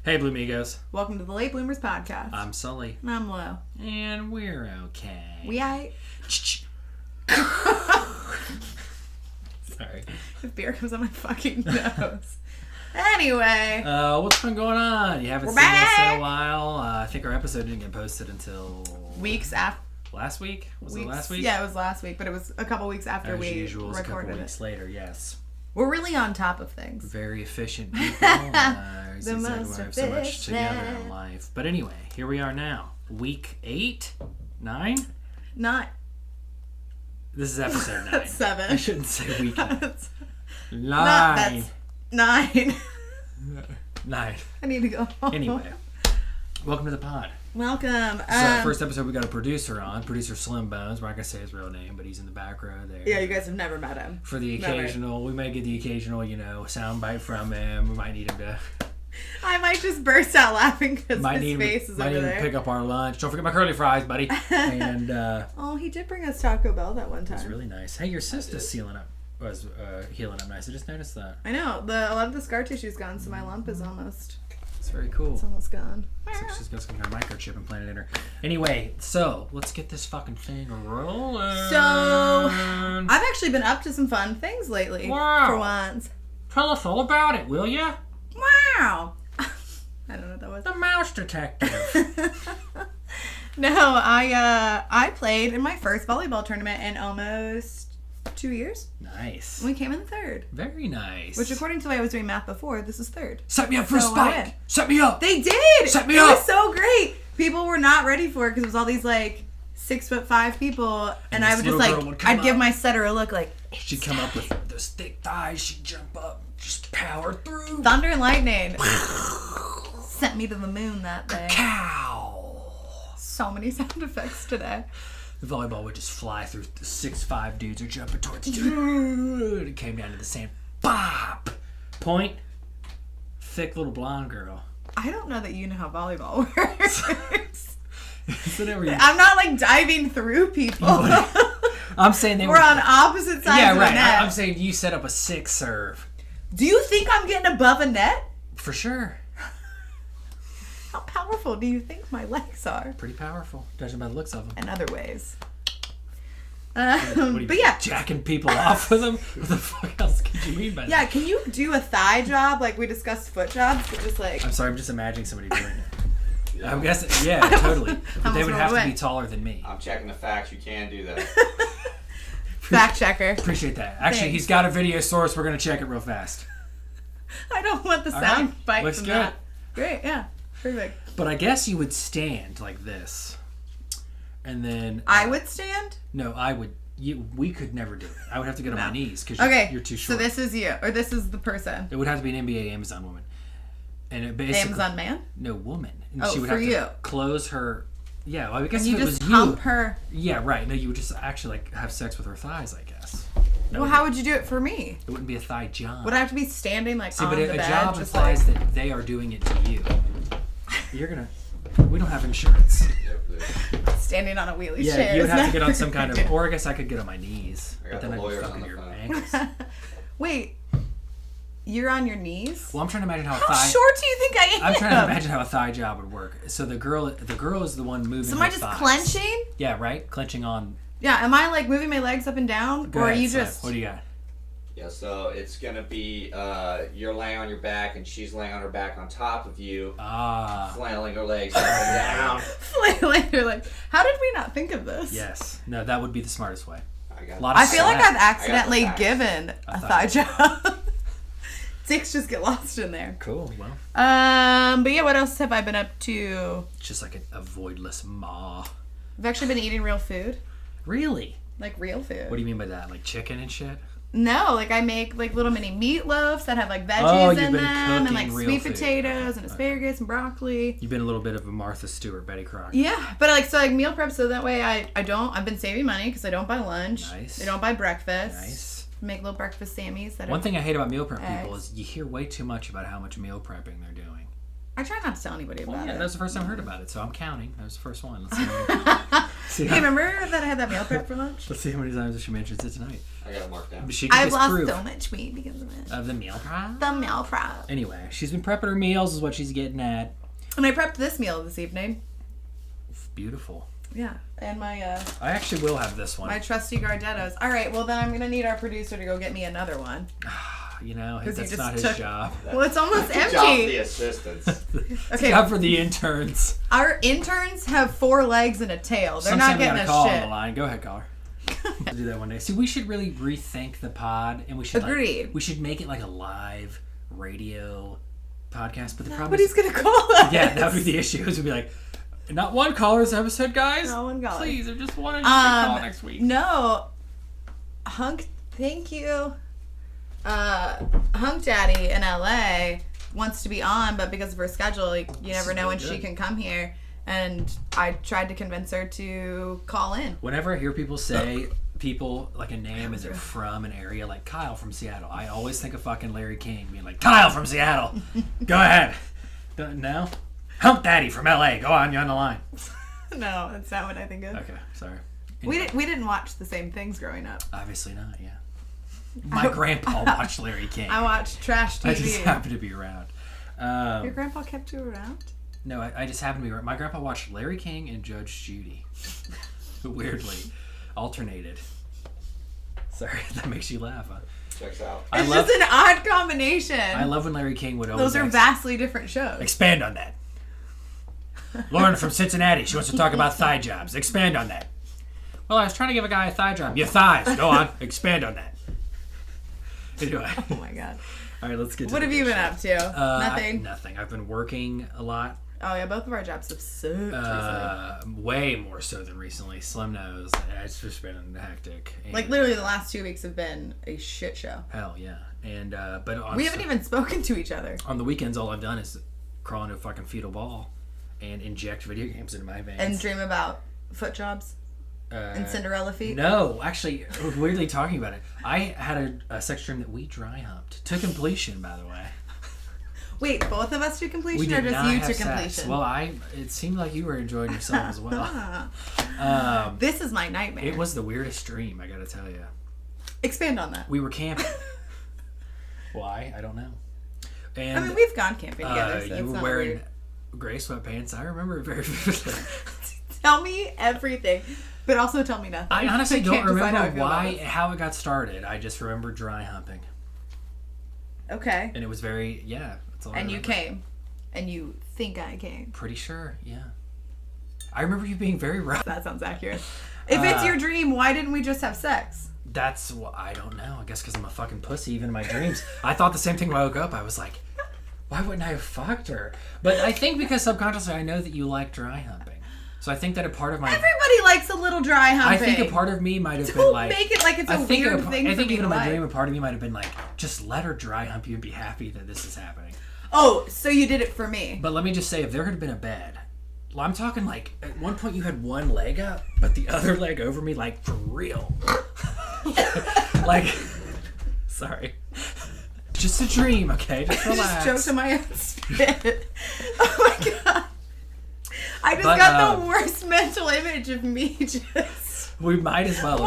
Hey, Blue Migos. Welcome to the Late Bloomers Podcast. I'm Sully. And I'm Lo. And we're okay. We aight. Sorry. If beer comes on my fucking nose. Anyway. What's been going on? You haven't We're seen back. us in a while. I think our episode didn't get posted until... Weeks after. Last week? Was it last week? Yeah, it was last week, but it was a couple weeks after As we usual, it's a recorded couple weeks it. later, yes. We're really on top of things. Very efficient people. It's The exactly most why I have so much efficient. together in life. But anyway, here we are now. Week 8? 9? Not. This is episode 9. That's 7. I shouldn't say week 9. That's 9. 9. 9. I need to go home. Anyway, welcome to the pod. Welcome. So first episode we got a producer on, producer Slim Bones. We're not gonna say his real name, but he's in the back row there. Yeah, you guys have never met him. For the occasional, we might get the occasional, sound bite from him. We might need him to. I might just burst out laughing because his face is might over need him there. to pick up our lunch. Don't forget my curly fries, buddy. And Oh, he did bring us Taco Bell that one time. it's really nice. Hey, your sister's healing up nice. I just noticed that. I know. A lot of the scar tissue's gone, so my lump is almost. It's very cool. It's almost gone. It's like she's got some kind of microchip implanted in her. Anyway, so let's get this fucking thing rolling. So I've actually been up to some fun things lately. Wow. For once. Tell us all about it, will ya? Wow. I don't know what that was. The Mouse Detective. No, I played in my first volleyball tournament in almost 2 years. Nice. We came in third. Very nice. Which, according to the way I was doing math before, this is third. Set me up for a So I spike. win. Set me up. They did. Set me It up. was so great. People were not ready for it because it was all these 6'5" people, and I this would little girl would just come I'd give up. my setter a look like She'd come up with those thick thighs. She'd jump up, just power through. thunder and lightning. Sent me to the moon that day. Cow. So many sound effects today. The volleyball would just fly through. The 6'5" dudes are jumping towards each other. It came down to the sand. Bop. Point. Thick little blonde girl. I don't know that you know how volleyball works. So there we- I'm not diving through people. I'm saying they We're on opposite sides of the net. I'm saying you set up a 6 serve. Do you think I'm getting above a net? For sure. How powerful do you think my legs are? Pretty powerful, judging by the looks of them. In other ways. What are you, But yeah. jacking people off with them? What the fuck else could you mean by that? Yeah, can you do a thigh job like we discussed foot jobs, but just I'm sorry, I'm just imagining somebody doing it. Yeah. I'm guessing, yeah, totally. But they would have to away. be taller than me. I'm checking the facts. You can do that. fact checker. Appreciate that. Actually, Thanks. he's got a video source. We're going to check it real fast. I don't want the All sound right. bite Looks from good. that. Great, yeah. Perfect. But I guess you would stand like this. And then... I would stand? No, I would... we could never do it. I would have to get on my knees because Okay, you're too so short. this is you, or this is the person. It would have to be an NBA Amazon woman. And it basically... Amazon man? No, woman. And Oh, she would for have you. to close her... Yeah, well, I guess And you if it just was pump you... her. Yeah, right. No, you would just actually have sex with her thighs, I guess. Well, how would you do it for me? It wouldn't be a thigh job. Would I have to be standing See, on but the a bed? job just implies that they are doing it to you. You're gonna... We don't have insurance. standing on a wheelie Yeah, chair. you would is have to get on never some kind gonna of... do. Or I guess I could get on my knees. I But got then the I'd be lawyers fucking on the your phone. ankles. Wait, you're on your knees? Well, I'm trying to imagine how a How thigh... short do you think I am? I'm trying to imagine how a thigh job would work. So the girl is the one moving So am her I just thighs. clenching? Yeah, right? Clenching on... Yeah, am I moving my legs up and down? Go Or are ahead, you Seth. just... What do you got? Yeah, so it's gonna be you're laying on your back and she's laying on her back on top of you, flailing her legs up and down. flailing her legs? How did we not think of this? Yes. No, that would be the smartest way. got lot of I feel like slack. I've accidentally facts. given a thigh job. Dicks just get lost in there. Cool, well. But yeah, what else have I been up to? Just like a voidless maw. I've actually been eating real food. Really? Like real food. What do you mean by that? Like chicken and shit? No, I make little mini meatloafs that have Oh, veggies you've in been them and cooking real sweet food. potatoes and Okay. asparagus and broccoli. You've been a little bit of a Martha Stewart, Betty Crocker. Yeah, but meal prep so that way I've been saving money because I don't buy lunch. Nice. I don't buy breakfast. Nice. Make little breakfast Sammies. One thing I hate about meal prep eggs. people is you hear way too much about how much meal prepping they're doing. I try not to tell anybody about it. That was the first time I heard about it, so I'm counting. That was the first one. Let's see. Hey, remember that I had that meal prep for lunch? Let's see how many times she mentions it tonight. I got it marked down. I've lost so much weight because of it. Of the meal prep? The meal prep. Anyway, she's been prepping her meals is what she's getting at. And I prepped this meal this evening. Beautiful. Yeah. And my, I actually will have this one. My trusty Gardettos. All right, well, then I'm going to need our producer to go get me another one. You know, that's not his job. Well, it's almost empty. Job for the assistants. Okay. Job for the interns. Our interns have 4 legs and a tail. They're not getting a call shit. on the line. Go ahead, caller. We'll do that one day. See, we should really rethink the pod, and we should Agreed. We should make it like a live radio podcast. But the problem Nobody's gonna call us. Yeah, that would be the issue. We'd be like, not one caller's episode, guys. Not one caller. Please, I just want to call next week. No, Hunk. Thank you. Hunk Daddy in LA wants to be on, but because of her schedule, you never know when she can come here. And I tried to convince her to call in. Whenever I hear people say like a name is from an area like Kyle from Seattle, I always think of fucking Larry King being like, Kyle from Seattle, go ahead. No? Hump Daddy from LA, go on, you're on the line. No, that's not what I think of. Okay, sorry. Anyway. We didn't watch the same things growing up. Obviously not, yeah. My grandpa watched Larry King. I watched trash TV. I just happened to be around. Your grandpa kept you around? No, I just happened to be around. My grandpa watched Larry King and Judge Judy. Weirdly. Alternated. Sorry, that makes you laugh, huh? Checks out. It's just an odd combination. I love when Larry King would always Those are vastly different shows. Expand on that. Lauren from Cincinnati, she wants to talk about thigh jobs. Expand on that. Well, I was trying to give a guy a thigh job. Your thighs. Go on. Expand on that. Anyway. Oh my god. All right, let's get to What have you been up to? Nothing? Nothing. I've been working a lot. Oh yeah, both of our jobs have sucked recently. Way more so than recently. Slim knows. It's just been hectic. And like literally the last 2 weeks have been a shit show. Hell yeah. And but we haven't even spoken to each other. On the weekends, all I've done is crawl into a fucking fetal ball and inject video games into my veins. And dream about foot jobs? And Cinderella feet? No, actually, weirdly talking about it, I had a sex dream that we dry humped. To completion, by the way. Wait, both of us to completion, We did or just not you have to sex. completion? Well, it seemed like you were enjoying yourself as well. This is my nightmare. It was the weirdest dream, I gotta tell you. Expand on that. We were camping. Why? I don't know. And I mean, we've gone camping together, so you it's were not wearing weird. gray sweatpants. I remember it very vividly. Tell me everything, but also tell me nothing. I honestly don't can't decide how I remember feel about how it got started. I just remember dry humping. it. Okay. And it was very, that's all I And you remember. came. And you think I came. Pretty sure, yeah. I remember you being very rough. That sounds accurate. If it's your dream, why didn't we just have sex? That's what I don't know. I guess because I'm a fucking pussy, even in my dreams. I thought the same thing when I woke up. I was like, why wouldn't I have fucked her? But I think because subconsciously I know that you like dry humping. So I think that a part of my... Everybody likes a little dry humping. I think a part of me might have been Don't like... make it like it's a weird thing I for think me even to in my like. dream, a part of me might have been like, just let her dry hump you and be happy that this is happening. Oh, so you did it for me. But let me just say, if there had been a bed... Well, I'm talking like, at one point you had one leg up, but the other leg over me, like, for real. Like, sorry. Just a dream, okay? Just relax. I just choked on my own spit. Oh my god. I just got the worst mental image of me just... We might as well.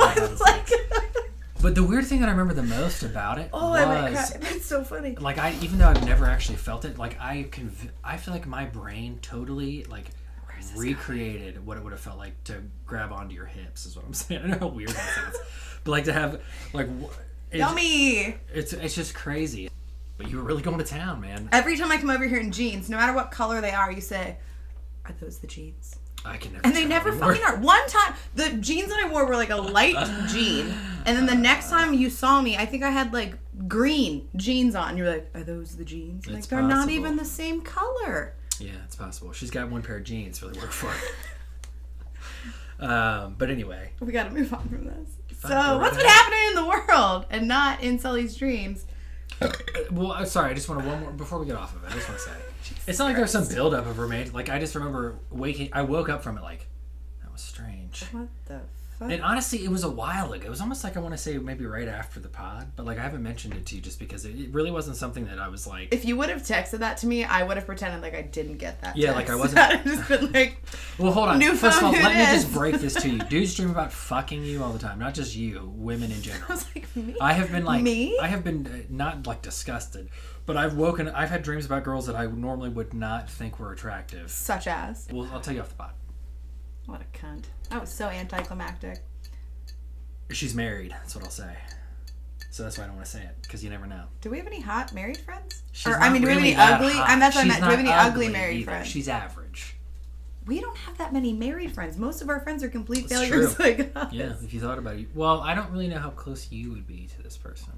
But the weird thing that I remember the most about it I might cry. That's so funny. Like, even though I've never actually felt it, like, I feel like my brain totally, like, recreated what it would have felt like to grab onto your hips, is what I'm saying. I don't know how weird that sounds. But, like, to have, like... Yummy! It's just crazy. But you were really going to town, man. Every time I come over here in jeans, no matter what color they are, you say, are those the jeans? I can never. And they never fucking are. One time, the jeans that I wore were like a light jean. And then the next time you saw me, I think I had like green jeans on. You were like, are those the jeans? Like, they're not even the same color. Yeah, it's possible. She's got one pair of jeans really work for her. But anyway. We gotta move on from this. So, what's been happening in the world and not in Sully's dreams? Well, sorry, I just want to one more before we get off of it. I just want to say, it's not like there's some buildup of romantic. Like, I just remember I woke up from it like, that was strange. What the fuck? And honestly, it was a while ago. It was almost like I want to say maybe right after the pod, but like I haven't mentioned it to you just because it really wasn't something that I was like. If you would have texted that to me, I would have pretended like I didn't get that. Yeah, text. like I wasn't. I'd just been like, well, hold on. new First of all, phone, let who me dis? just break this to you. Dudes dream about fucking you all the time, not just you, women in general. I was like, me? I have been like, Me? I have been not like disgusted, but I've had dreams about girls that I normally would not think were attractive. Such as? Well, I'll tell you off the pod. What a cunt. That was so anticlimactic. She's married. That's what I'll say. So that's why I don't want to say it, because you never know. Do we have any hot married friends? She's Or, not do we have really any that ugly? hot. That's what I She's meant. Do we have any not ugly ugly married either. friends? She's average. We don't have that many married friends. Most of our friends are complete It's failures true. like us. Yeah, if you thought about it. Well, I don't really know how close you would be to this person.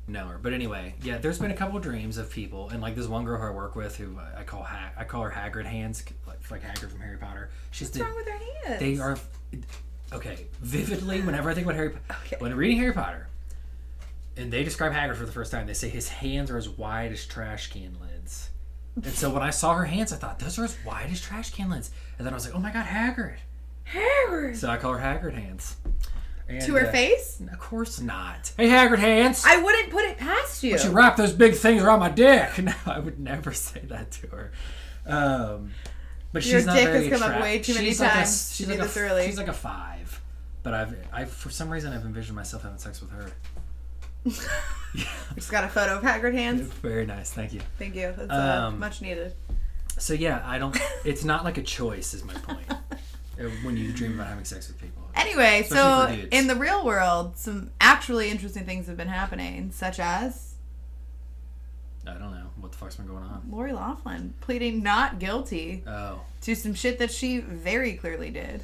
Know her, but anyway, yeah. There's been a couple of dreams of people, and like this one girl who I work with, who I call her Hagrid hands, like Hagrid from Harry Potter. What's wrong with her hands? They are okay. Vividly, whenever I think about when reading Harry Potter, and they describe Hagrid for the first time, they say his hands are as wide as trash can lids. And so when I saw her hands, I thought those are as wide as trash can lids, and then I was like, oh my god, Hagrid. Hagrid. So I call her Hagrid hands. And, to her face? Of course not. Hey, Hagrid hands. I wouldn't put it past you. Why don't you wrap those big things around my dick? No, I would never say that to her. But Your she's not dick very has come up way too many times. She's like she's like a 5. But I've for some reason I've envisioned myself having sex with her. Just got a photo of Hagrid hands. Very nice, thank you. Thank you. That's much needed. So yeah, it's not like a choice is my point. When you dream about having sex with people. Anyway, especially so in the real world, some actually interesting things have been happening, such as I don't know what the fuck's been going on. Lori Loughlin pleading not guilty to some shit that she very clearly did.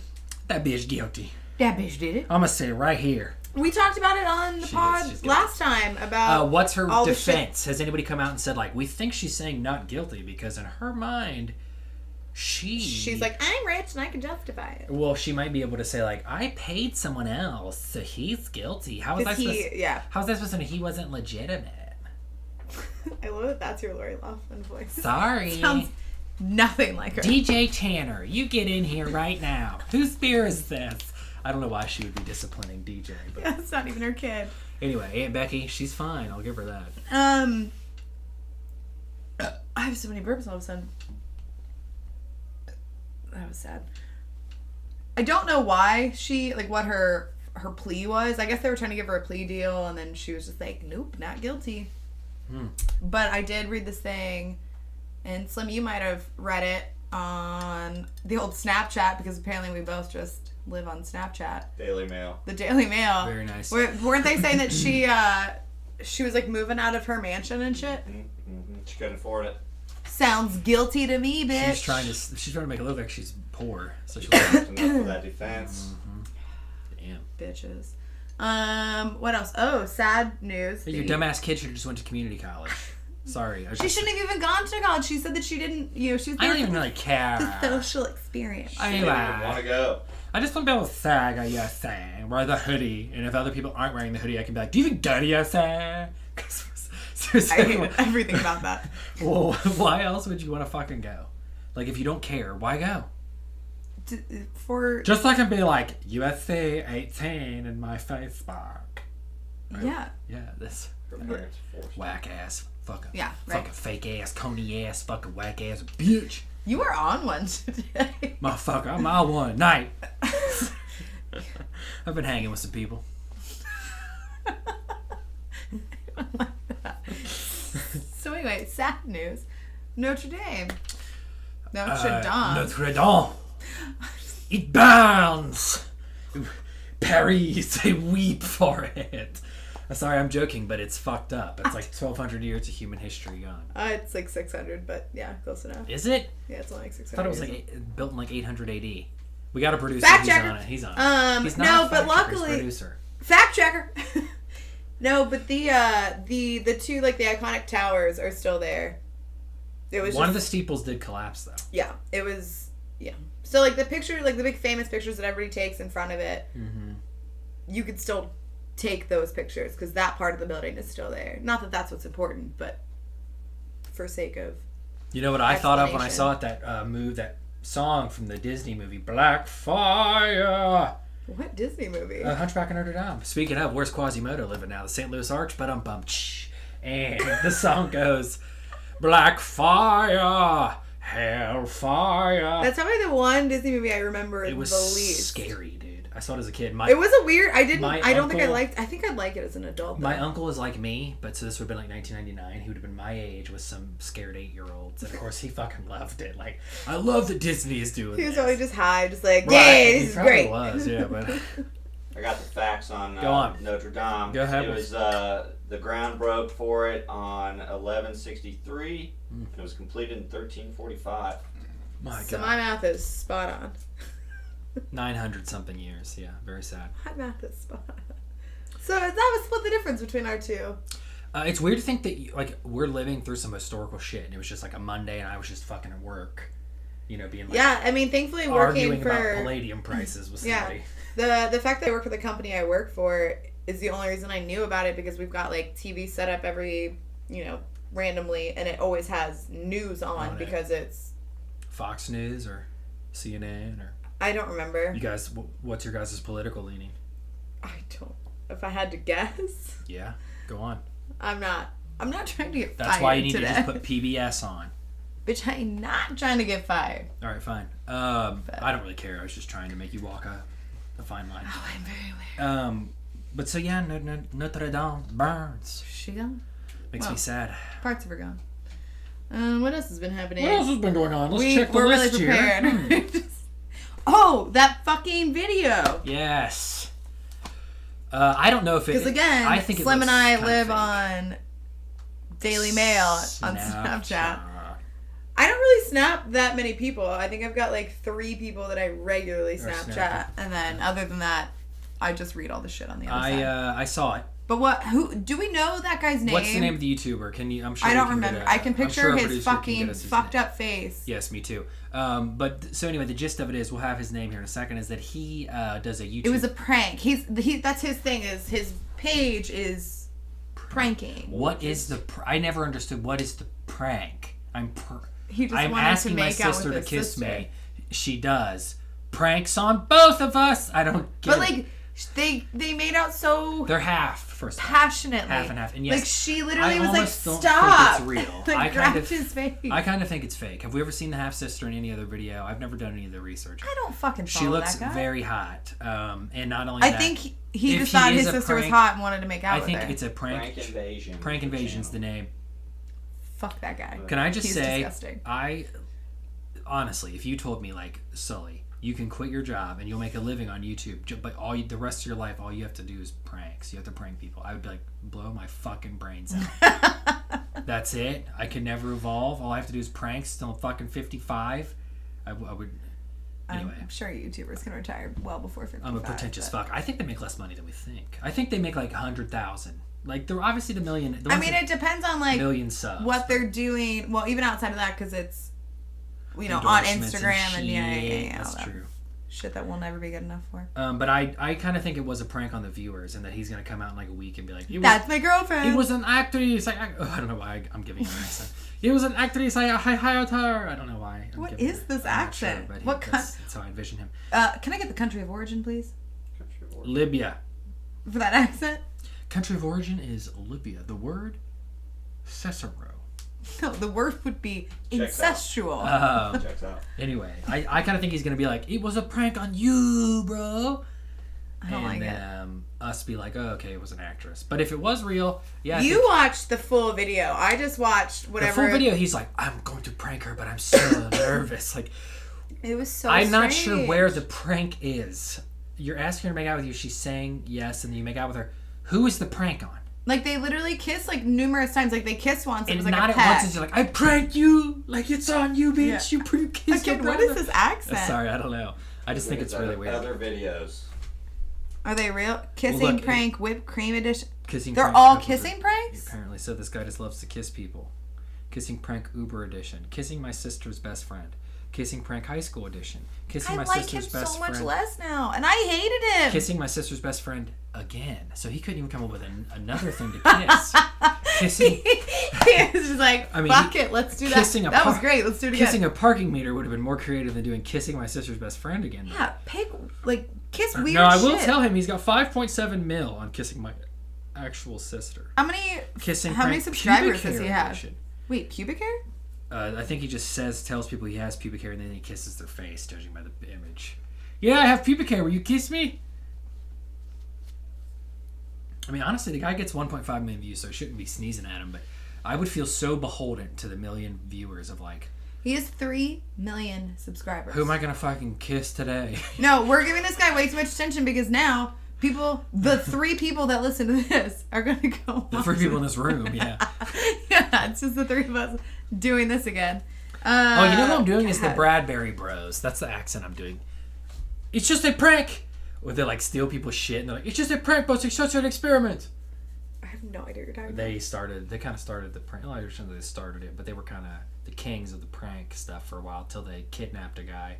That bitch guilty. That bitch did it. I'm gonna say it right here. We talked about it on the pod last time about what's her defense. Has anybody come out and said like we think she's saying not guilty because in her mind she's like, I'm rich and I can justify it. Well, she might be able to say like, I paid someone else, so he's guilty. How is that supposed to he wasn't legitimate? I love that that's your Lori Loughlin voice. Sorry. Sounds nothing like her. DJ Tanner, you get in here right now. Whose beer is this? I don't know why she would be disciplining DJ, but That's not even her kid. Anyway, Aunt Becky, she's fine. I'll give her that. I have so many burps all of a sudden. That was sad. I don't know why what her plea was. I guess they were trying to give her a plea deal, and then she was just like, nope, not guilty. But I did read this thing, and Slim, you might have read it on the old Snapchat, because apparently we both just live on Snapchat. Daily Mail. The Daily Mail. Very nice. Weren't they saying that she was like moving out of her mansion and shit? She couldn't afford it. Sounds guilty to me, bitch. She's trying to make it look like she's poor, so she's enough for that defense. Damn. Bitches. What else? Oh, sad news. Hey, your dumbass kid should have just went to community college. Sorry. She shouldn't have even gone to college. She said that she didn't, she was there I don't even really care. the social experience. She didn't even want to go. I just want to be able to sag, I guess, wear the hoodie, and if other people aren't wearing the hoodie, I can be like, do you even go to your sag? I hate everything about that. Well, why else would you want to fucking go? Like, if you don't care, why go? Just so I can be like, USC 18 in my Facebook. Right? Yeah. Yeah, this whack ass, fucking, fucking fake ass, coney ass, fucking whack ass bitch. You were on one today. Motherfucker, I'm on one night. I've been hanging with some people. So anyway, sad news. Notre Dame. Notre Dame. Notre Dame. It burns. Paris, they weep for it. Sorry, I'm joking, but it's fucked up. It's like 1,200 years of human history gone. It's like 600, but yeah, close enough. Is it? Yeah, it's only like 600. I thought it was like built in like 800 AD. We got a producer. Fact checker. He's on it. He's not no, but luckily, producer. Fact checker. No, but the two like the iconic towers are still there. It was one of the steeples did collapse though. Yeah, it was. Yeah. So like the picture, like the big famous pictures that everybody takes in front of it, you could still take those pictures because that part of the building is still there. Not that that's what's important, but for sake of. You know what I thought of when I saw it? That that song from the Disney movie Black Fire. What Disney movie? Hunchback of Notre Dame. Speaking of, where's Quasimodo living now? The St. Louis Arch, but and the song goes, Black fire, hellfire. That's probably the one Disney movie I remember it was the least. Scary, dude. I saw it as a kid. It was a weird. I don't think I uncle- liked. I think I'd like it as an adult. Though. My uncle is like me, but so this would have been like 1999. He would have been my age with some scared 8-year-olds, and of course he fucking loved it. Like, I love that Disney is doing. He was this. always just high, just like, Right. yay, He this is probably great. Was, yeah, but I got the facts on, Go on. Notre Dame. Go ahead. It was the ground broke for it on 1163, and it was completed in 1345. my So God, my math is spot on. 900 something years. Yeah, very sad. My math is spot on. So that was split the difference between our two. It's weird to think that like we're living through some historical shit, and it was just like a Monday, and I was just fucking at work, being like Yeah, I mean, thankfully arguing working for about palladium prices with somebody. the fact that I work for the company I work for is the only reason I knew about it, because we've got like TV set up every randomly, and it always has news on because it's Fox News or CNN or I don't remember. you guys. What's your guys' political leaning? I don't. If I had to guess, Yeah, go on. I'm not trying to get fired. That's why you need today. to just put PBS on. Bitch, I ain't not trying to get fired. All right, fine. I don't really care. I was just trying to make you walk a fine line. Oh, I'm very aware. But so yeah, Notre Dame burns. She gone? Makes me sad. Parts of her gone. What else has been happening? What else has been going on? Let's check the we're list really here. prepared. Oh, that fucking video. Yes. I don't know if it. Because again, I think Slim it and I kinda live fake. on Daily Mail on Snapchat. I don't really snap that many people. I think I've got like 3 people that I regularly Snapchat, and then other than that, I just read all the shit on the other side. I saw it. But who do we know that guy's name? What's the name of the YouTuber? Can you? I'm sure. I we don't can get remember. a- I can I'm picture sure a his producer can fucking get us his fucked name. up face. Yes, me too. But so anyway, the gist of it is, we'll have his name here in a second. Is that he does a YouTube? It was a prank. That's his thing. Is his page is pranking. What is the? I never understood. What is the prank? He just I'm wanted asking to my make out sister with to his kiss sister. me. She does pranks on both of us. I don't get But it. like they made out so They're half first off. passionately, Half and half. And yes, like she literally I was like, almost don't "Stop!" think it's real. Like I grabbed kind of- his face. I kind of think it's fake. Have we ever seen the half sister in any other video? I've never done any of the research. I don't fucking follow She looks that guy. very hot. And not only I that, think he if just he thought is his a sister was prank- hot and wanted to make out I with think her. it's a prank. Prank Invasion. Prank Invasion's the name. Fuck that guy. Can I just He's say, disgusting. honestly, if you told me like, Sully, you can quit your job and you'll make a living on YouTube, but the rest of your life, all you have to do is pranks. You have to prank people. I would be like, blow my fucking brains out. That's it. I could never evolve. All I have to do is pranks till I'm fucking 55. I would. Anyway, I'm sure YouTubers can retire well before 55. I'm a pretentious fuck. I think they make less money than we think. I think they make like 100,000. Like they're obviously the million. I mean, it depends on like million subs. what they're doing. Well, even outside of that, because it's on Endorsements Instagram and yeah, that's all that true. shit that we'll never be good enough for. But I kind of think it was a prank on the viewers, and that he's gonna come out in like a week and be like, That's my girlfriend. It was an actress. I don't know why I'm giving him an accent. It was an actress. I hired her. I don't know why. What is this accent? What that's how I envision him. Can I get the country of origin, please, Libya. for that accent? Country of origin is Libya. The word, Cicero. No, the word would be Checks out. incestual. Checks out. Anyway, I kind of think he's gonna be like, it was a prank on you, bro. I don't like it. Us be like, oh, okay, it was an actress. But if it was real, yeah. I You think watched the full video. I just watched the whatever. full video, he's like, I'm going to prank her, but I'm so nervous. Like, It was so I'm not sure strange. where the prank is. You're asking her to make out with you. She's saying yes, and then you make out with her. Who is the prank on? Like, they literally kissed, like, numerous times. Like, they kissed once. It And was like not a at peck. once. It's like, I pranked you. Like, it's on you, bitch. Yeah. You kissed your Again, what brother. is this accent? Sorry, I don't know. I just think it's really weird. Other videos. Are they real? Kissing Well, look, prank, whipped cream edition. Kissing They're prank all Uber- kissing pranks? Apparently, so this guy just loves to kiss people. Kissing prank Uber edition. Kissing my sister's best friend. Kissing prank high school edition. Kissing I my like him sister's best so much friend. less now. And I hated him. Kissing my sister's best friend again. So he couldn't even come up with another thing to kiss. Kissing. He was just like, I mean, fuck it, let's do that. kissing a That was par- great, let's do it again. Kissing a parking meter would have been more creative than doing kissing my sister's best friend again. Yeah, pick, like, kiss weird shit. No, I will tell him he's got 5.7 mil on kissing my actual sister. How many subscribers does he have? Edition. Wait, pubic hair? I think he just tells people he has pubic hair, and then he kisses their face, judging by the image. Yeah, I have pubic hair. Will you kiss me? I mean, honestly, the guy gets 1.5 million views, so I shouldn't be sneezing at him, but I would feel so beholden to the million viewers of like... He has 3 million subscribers. Who am I going to fucking kiss today? No, we're giving this guy way too much attention because now the 3 people that listen to this are going to go... The 3 people in this room, yeah. Yeah, it's just the 3 of us doing this again. You know what I'm doing is the Bradbury Bros. That's the accent I'm doing. It's just a prank! Or they like steal people's shit and they're like, it's just a prank, but it's such an experiment. I have no idea what you're talking about. They kind of started the prank. I understand they started it, but they were kind of the kings of the prank stuff for a while till they kidnapped a guy.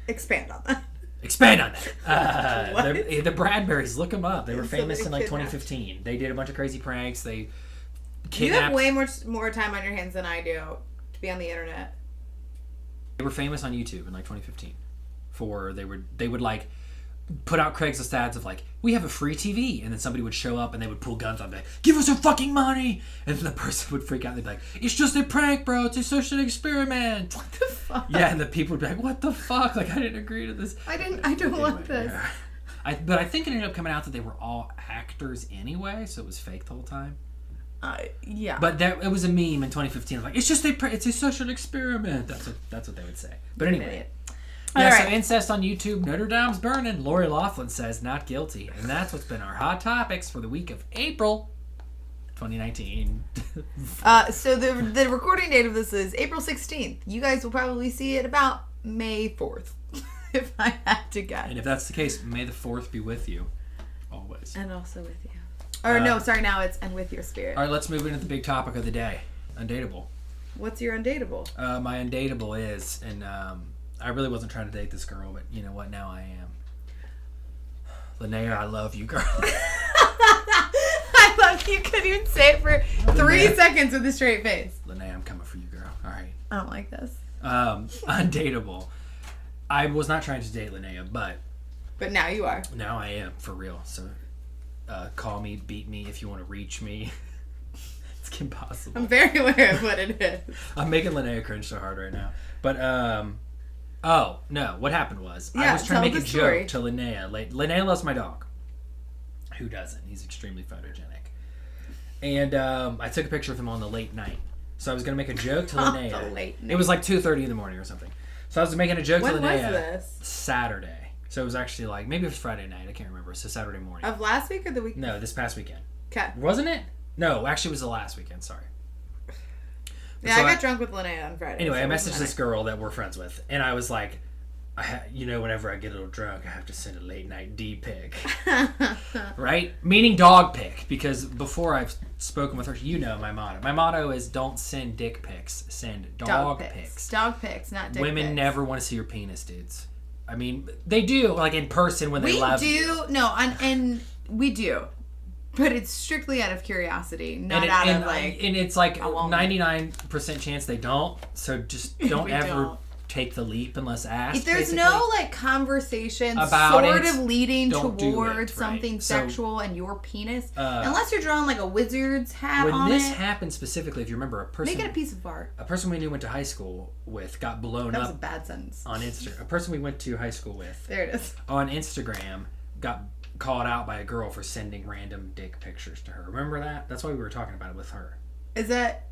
Expand on that. Expand on that. The Bradburys, look them up. They were famous in like 2015. They did a bunch of crazy pranks. They kidnapped. You have way more time on your hands than I do to be on the internet. They were famous on YouTube in like 2015. They would like put out Craigslist ads of like, we have a free TV, and then somebody would show up and they would pull guns on them, like, give us your fucking money, and then the person would freak out. They'd be like, it's just a prank, bro. It's a social experiment. What the fuck? Yeah, and the people would be like, what the fuck? Like, I didn't agree to this. I don't want this. Yeah. But I think it ended up coming out that they were all actors anyway, so it was fake the whole time. Yeah. But it was a meme in 2015. Like, it's just it's a social experiment. That's what they would say. But anyway. Yeah, so incest on YouTube, Notre Dame's burning. Lori Loughlin says not guilty. And that's what's been our hot topics for the week of April 2019. So the recording date of this is April 16th. You guys will probably see it about May 4th, if I had to guess. And if that's the case, may the 4th be with you. Always. And also with you. Or no, sorry, now it's and with your spirit. All right, let's move into the big topic of the day. Undateable. What's your undateable? My undateable is, and I really wasn't trying to date this girl, but you know what? Now I am. Linnea, I love you, girl. I love you. Couldn't even say it for 3 seconds with a straight face. Linnea, I'm coming for you, girl. All right. I don't like this. Undateable. I was not trying to date Linnea, but now you are. Now I am, for real. So call me, beat me if you want to reach me. It's impossible. I'm very aware of what it is. I'm making Linnea cringe so hard right now. But oh, no. What happened was, I was trying to make a joke to Linnea. Linnea loves my dog. Who doesn't? He's extremely photogenic. And I took a picture of him on the late night. So I was going to make a joke to Linnea. The late night. It was like 2:30 in the morning or something. So I was making a joke to Linnea. When was this? Saturday. So it was actually like, maybe it was Friday night. I can't remember. So Saturday morning. Of last week or the week? No, this past weekend. Okay. Wasn't it? No, actually it was the last weekend. Sorry. Yeah, so I got drunk with Linnea on Friday. Anyway, so I messaged this girl that we're friends with, and I was like, whenever I get a little drunk, I have to send a late night D pic. Right? Meaning dog pic, because before I've spoken with her, you know my motto. My motto is don't send dick pics, send dog pics. Dog pics, not dick pics. Women never want to see your penis, dudes. I mean, they do, like in person when they love you. We do, no, and we do. But it's strictly out of curiosity, not out of like... And it's like 99% chance they don't, so just don't ever take the leap unless asked. If there's no like conversation about sort of leading towards something sexual and your penis, unless you're drawing like a wizard's hat on it. When this happened specifically, if you remember, a person... Make it a piece of art. A person we knew went to high school with got blown up... That was a bad sentence. On Instagram. A person we went to high school with... There it is. On Instagram got called out by a girl for sending random dick pictures to her. Remember that? That's why we were talking about it with her. Is that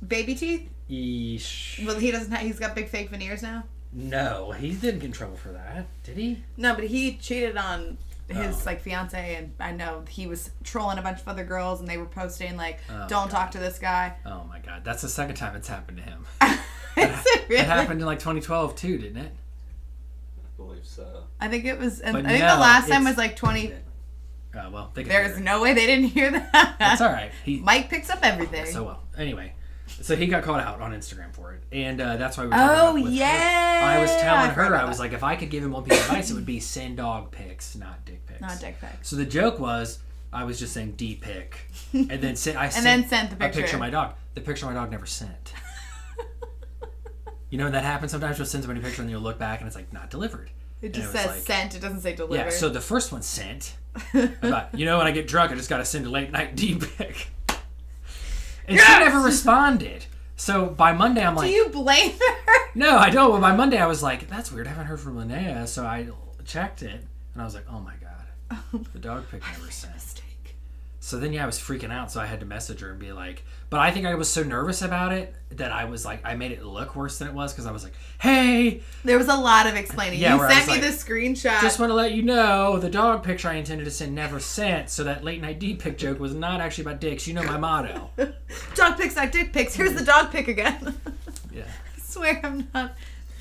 baby teeth? Yeesh. Well, he doesn't. He's got big fake veneers now. No, he didn't get in trouble for that, did he? No, but he cheated on his like fiance, and I know he was trolling a bunch of other girls, and they were posting like, "Don't talk to this guy." Oh my god, that's the second time it's happened to him. It happened in like 2012 too, didn't it? I believe so. I think it was. I think the last time was like 20. Oh well, there's no way they didn't hear that. That's all right. Mike picks up everything. So well. Anyway, so he got called out on Instagram for it, and that's why we were talking about it with her. I was telling her, I was like, if I could give him one piece of advice, it would be send dog pics, not dick pics. Not dick pics. So the joke was, I was just saying D pic, and then sent the picture. A picture of my dog. The picture of my dog never sent. You know when that happens? Sometimes you'll send somebody a picture and you'll look back and it's like, not delivered. It just was says like, sent. It doesn't say delivered. Yeah, so the first one sent. About, when I get drunk, I just got to send a late night D-pic. And she never responded. So by Monday, I'm like... Do you blame her? No, I don't. But by Monday, I was like, that's weird. I haven't heard from Linnea. So I checked it. And I was like, oh my God. The dog pic never sent. So then, I was freaking out. So I had to message her and be like... But I think I was so nervous about it that I was like... I made it look worse than it was because I was like, hey... There was a lot of explaining. Yeah, you sent me the screenshot. Just want to let you know, the dog picture I intended to send never sent. So that late night D-pic joke was not actually about dicks. You know my motto. Dog pics, not dick pics. Here's the dog pic again. Yeah. I swear I'm not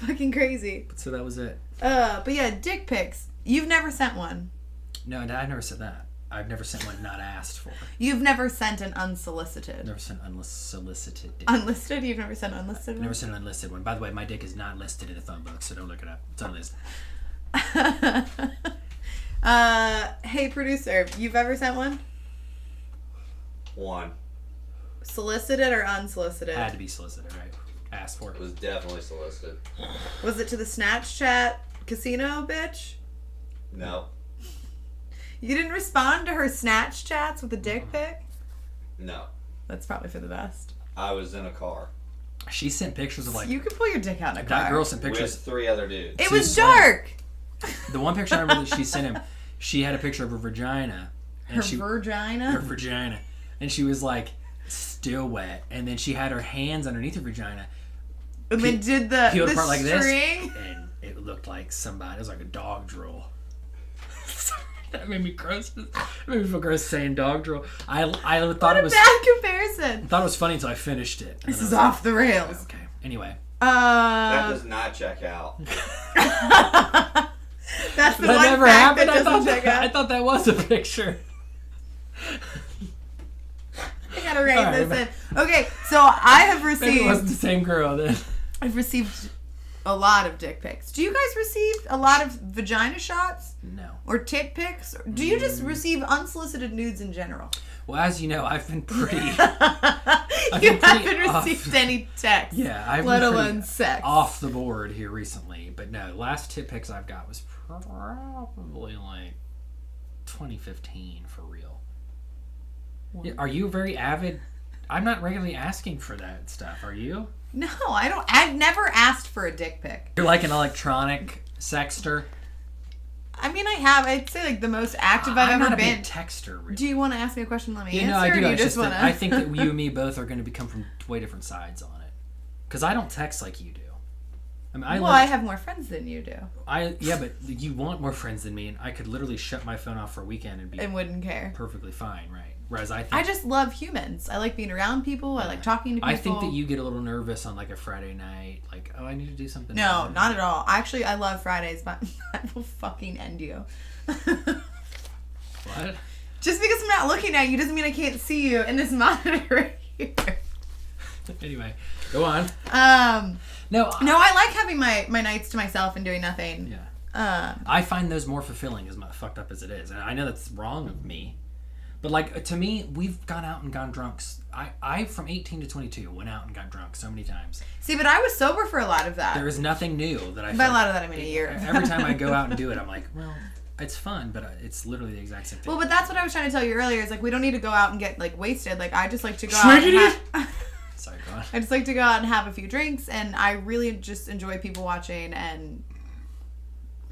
fucking crazy. So that was it. But yeah, dick pics. You've never sent one. No, I never said that. I've never sent one not asked for. You've never sent an unsolicited. Never sent unsolicited dick. Unlisted? You've never sent unlisted one? Never sent an unlisted one. By the way, my dick is not listed in the phone book, so don't look it up. It's unlisted. Hey, producer, you've ever sent one? One. Solicited or unsolicited? Had to be solicited, right? Asked for. It was definitely solicited. Was it to the Snatch Chat casino, bitch? No. You didn't respond to her Snatch Chats with a dick pic? No. That's probably for the best. I was in a car. She sent pictures of like... You could pull your dick out in a car. That girl sent pictures... With 3 other dudes. It was dark! The one picture I remember that she sent him, she had a picture of her vagina. And vagina? Her vagina. And she was like, still wet. And then she had her hands underneath her vagina. And then did the peeled apart like this. string? And it looked like somebody... It was like a dog drool. That made me gross. It made me feel gross saying dog drool. I thought it was... bad comparison. I thought it was funny until I finished it. This is off the rails. Okay. Anyway. That does not check out. That's the that one never fact happened. that doesn't check out. I thought that was a picture. I gotta write this in. Okay, so I have received... Maybe it wasn't the same girl then. I've received a lot of dick pics. Do you guys receive a lot of vagina shots? No. Or tit pics? Or do you just receive unsolicited nudes in general? Well, as you know, I've been pretty... You haven't received any text. Yeah, I've let been alone sex. off the board here recently. But no, last tit pics I've got was probably like 2015 for real. Yeah, are you very avid? I'm not regularly asking for that stuff. Are you? No, I don't. I've never asked for a dick pic. You're like an electronic sexter. I mean, I have. I'd say like the most active I've I'm ever not a been. big texter. Really. Do you want to ask me a question? Let me Yeah, answer. no, I do. Or you It's just just want that to? I think that you and me both are going to become from way different sides on it. Because I don't text like you do. I mean, I have more friends than you do. Yeah, but you want more friends than me, and I could literally shut my phone off for a weekend and be wouldn't care. perfectly fine, right? Whereas I just love humans. I like being around people. I like talking to people. I think that you get a little nervous on like a Friday night, like, oh, I need to do something. No, not at all. Actually, I love Fridays, but I will fucking end you. What? Just because I'm not looking at you doesn't mean I can't see you in this monitor right here. Anyway, go on. No, I like having my nights to myself and doing nothing. Yeah. I find those more fulfilling, as fucked up as it is, and I know that's wrong of me. But like to me, we've gone out and gone drunk. I from 18 to 22 went out and got drunk so many times. See, but I was sober for a lot of that. There is nothing new that I. By a lot of that, I mean a year. Every time I go out and do it, I'm like, well, it's fun, but it's literally the exact same thing. Well, but that's what I was trying to tell you earlier. Is like we don't need to go out and get like wasted. Like I just like to go out. And Sorry, go on. I just like to go out and have a few drinks, and I really just enjoy people watching and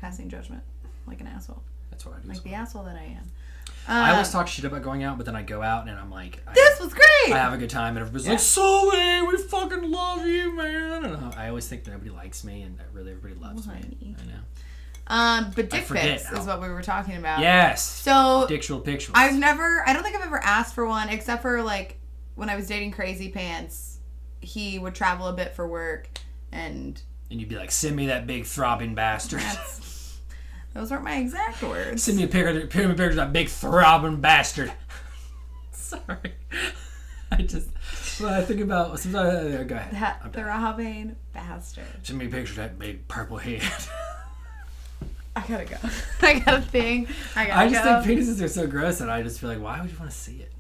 passing judgment like an asshole. That's what I do. Like the asshole that I am. I always talk shit about going out, but then I go out and I'm like, this was great! I have a good time, and everybody's like, Sully, we fucking love you, man. And I always think that nobody likes me, and that really everybody loves me. I know. But dick pics is what we were talking about. Yes. So Dictual pictures. I don't think I've ever asked for one, except for like when I was dating Crazy Pants. He would travel a bit for work, and you'd be like, send me that big throbbing bastard. Those aren't my exact words. Send me a picture of that big throbbing bastard. Sorry. I think about sometimes. Go ahead. That throbbing bastard. Send me a picture of that big purple head. I gotta go. I got a thing. I just think penises are so gross that I just feel like, why would you want to see it?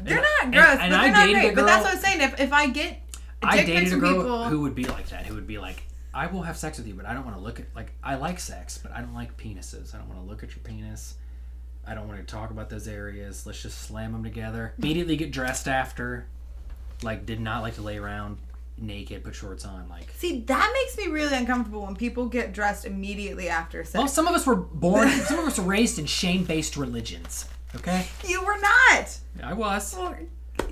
They're not gross, but they're not great. But that's what I'm saying. If I get dick pics from people who would be like that, who would be like, I will have sex with you, but I don't want to look at, like, I like sex, but I don't like penises. I don't want to look at your penis. I don't want to talk about those areas. Let's just slam them together. Immediately get dressed after. Like, did not like to lay around naked, put shorts on. Like, see, that makes me really uncomfortable when people get dressed immediately after sex. well, some of us were raised in shame-based religions. Okay? You were not. I was. Well,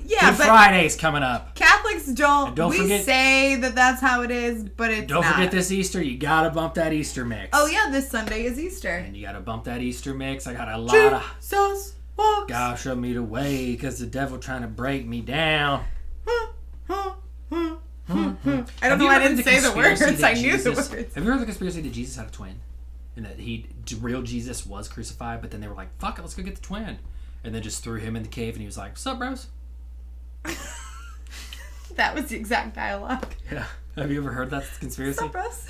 yeah, Good but Friday's coming up. Catholics don't we forget, say that that's how it is, but it's Don't not. forget this Easter, you gotta bump that Easter mix. Oh yeah, this Sunday is Easter. And you gotta bump that Easter mix. I got a lot of... Jesus walks. God show me the way, because the devil trying to break me down. I don't know why I didn't say the words. I knew the words. Have you heard the conspiracy that Jesus had a twin? And that real Jesus was crucified, but then they were like, fuck it, let's go get the twin. And then just threw him in the cave, and he was like, what's up, bros? That was the exact dialogue. Yeah. Have you ever heard that conspiracy? What's up, bros?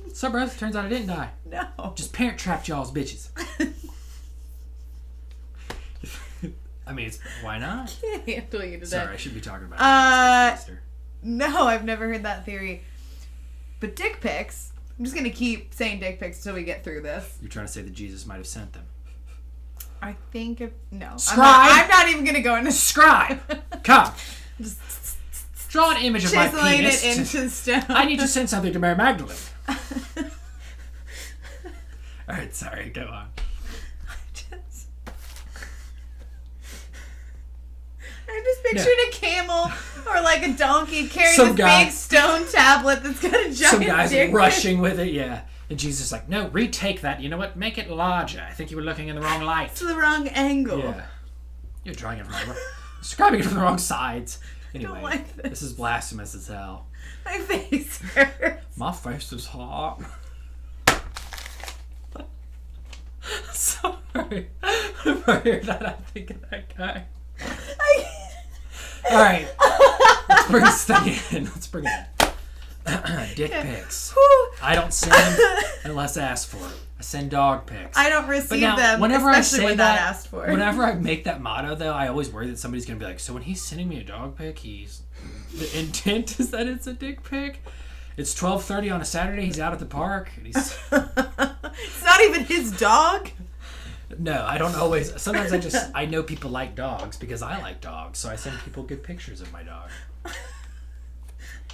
What's up, bros? Turns out I didn't die. No. Just parent trapped y'all's bitches. I mean, why not? I can't handle you today. Sorry, I should be talking about Easter. No, I've never heard that theory. But dick pics, I'm just going to keep saying dick pics until we get through this. You're trying to say that Jesus might have sent them. I think no. Scribe. I'm not even going to go into Scribe. Come. Just draw an image of my chiseling penis. it into stone. I need to send something to Mary Magdalene. Alright, sorry, go on. I'm just picturing a camel or like a donkey carrying Some this big stone tablet that's got a giant Some guys dick. rushing with it, yeah. And Jesus is like, no, retake that. You know what? Make it larger. I think you were looking in the wrong light. It's the wrong angle. Yeah. You're drawing it from describing it from the wrong sides. Anyway, don't like this. This is blasphemous as hell. My face hurts. My face is hot. Sorry. If I hear that, I think of that guy. Alright. Let's bring this thing in. Let's bring it in. Dick pics. I don't send unless asked for. I send dog pics. I don't receive them, whenever especially I say when not asked for. Whenever I make that motto, though, I always worry that somebody's going to be like, so when he's sending me a dog pic, the intent is that it's a dick pic? It's 12:30 on a Saturday, he's out at the park. And he's... It's not even his dog? No, I don't always. Sometimes I know people like dogs because I like dogs, so I send people good pictures of my dog.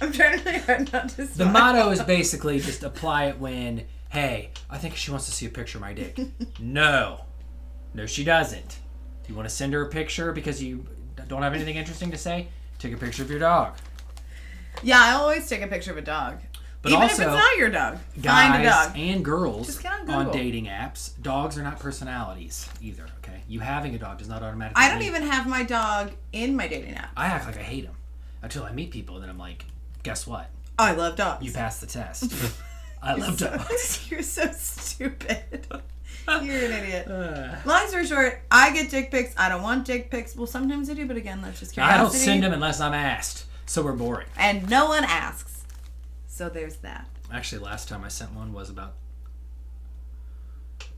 I'm trying really hard not to smile. The motto is basically just apply it when, hey, I think she wants to see a picture of my dick. No, she doesn't. Do you want to send her a picture because you don't have anything interesting to say? Take a picture of your dog. Yeah, I always take a picture of a dog. But even also, if it's not your dog, guys find a dog. And girls Just get on on Google. dating apps, dogs are not personalities either, okay? You having a dog does not automatically I don't mean- even have my dog in my dating app. I act like I hate them until I meet people, and then I'm like, guess what? I love dogs. You passed the test. I love dogs. You're so stupid. You're an idiot. Long story short, I get dick pics. I don't want dick pics. Well, sometimes I do, but again, that's just curiosity. I don't send them unless I'm asked. So we're boring. And no one asks. So there's that. Actually, last time I sent one was about...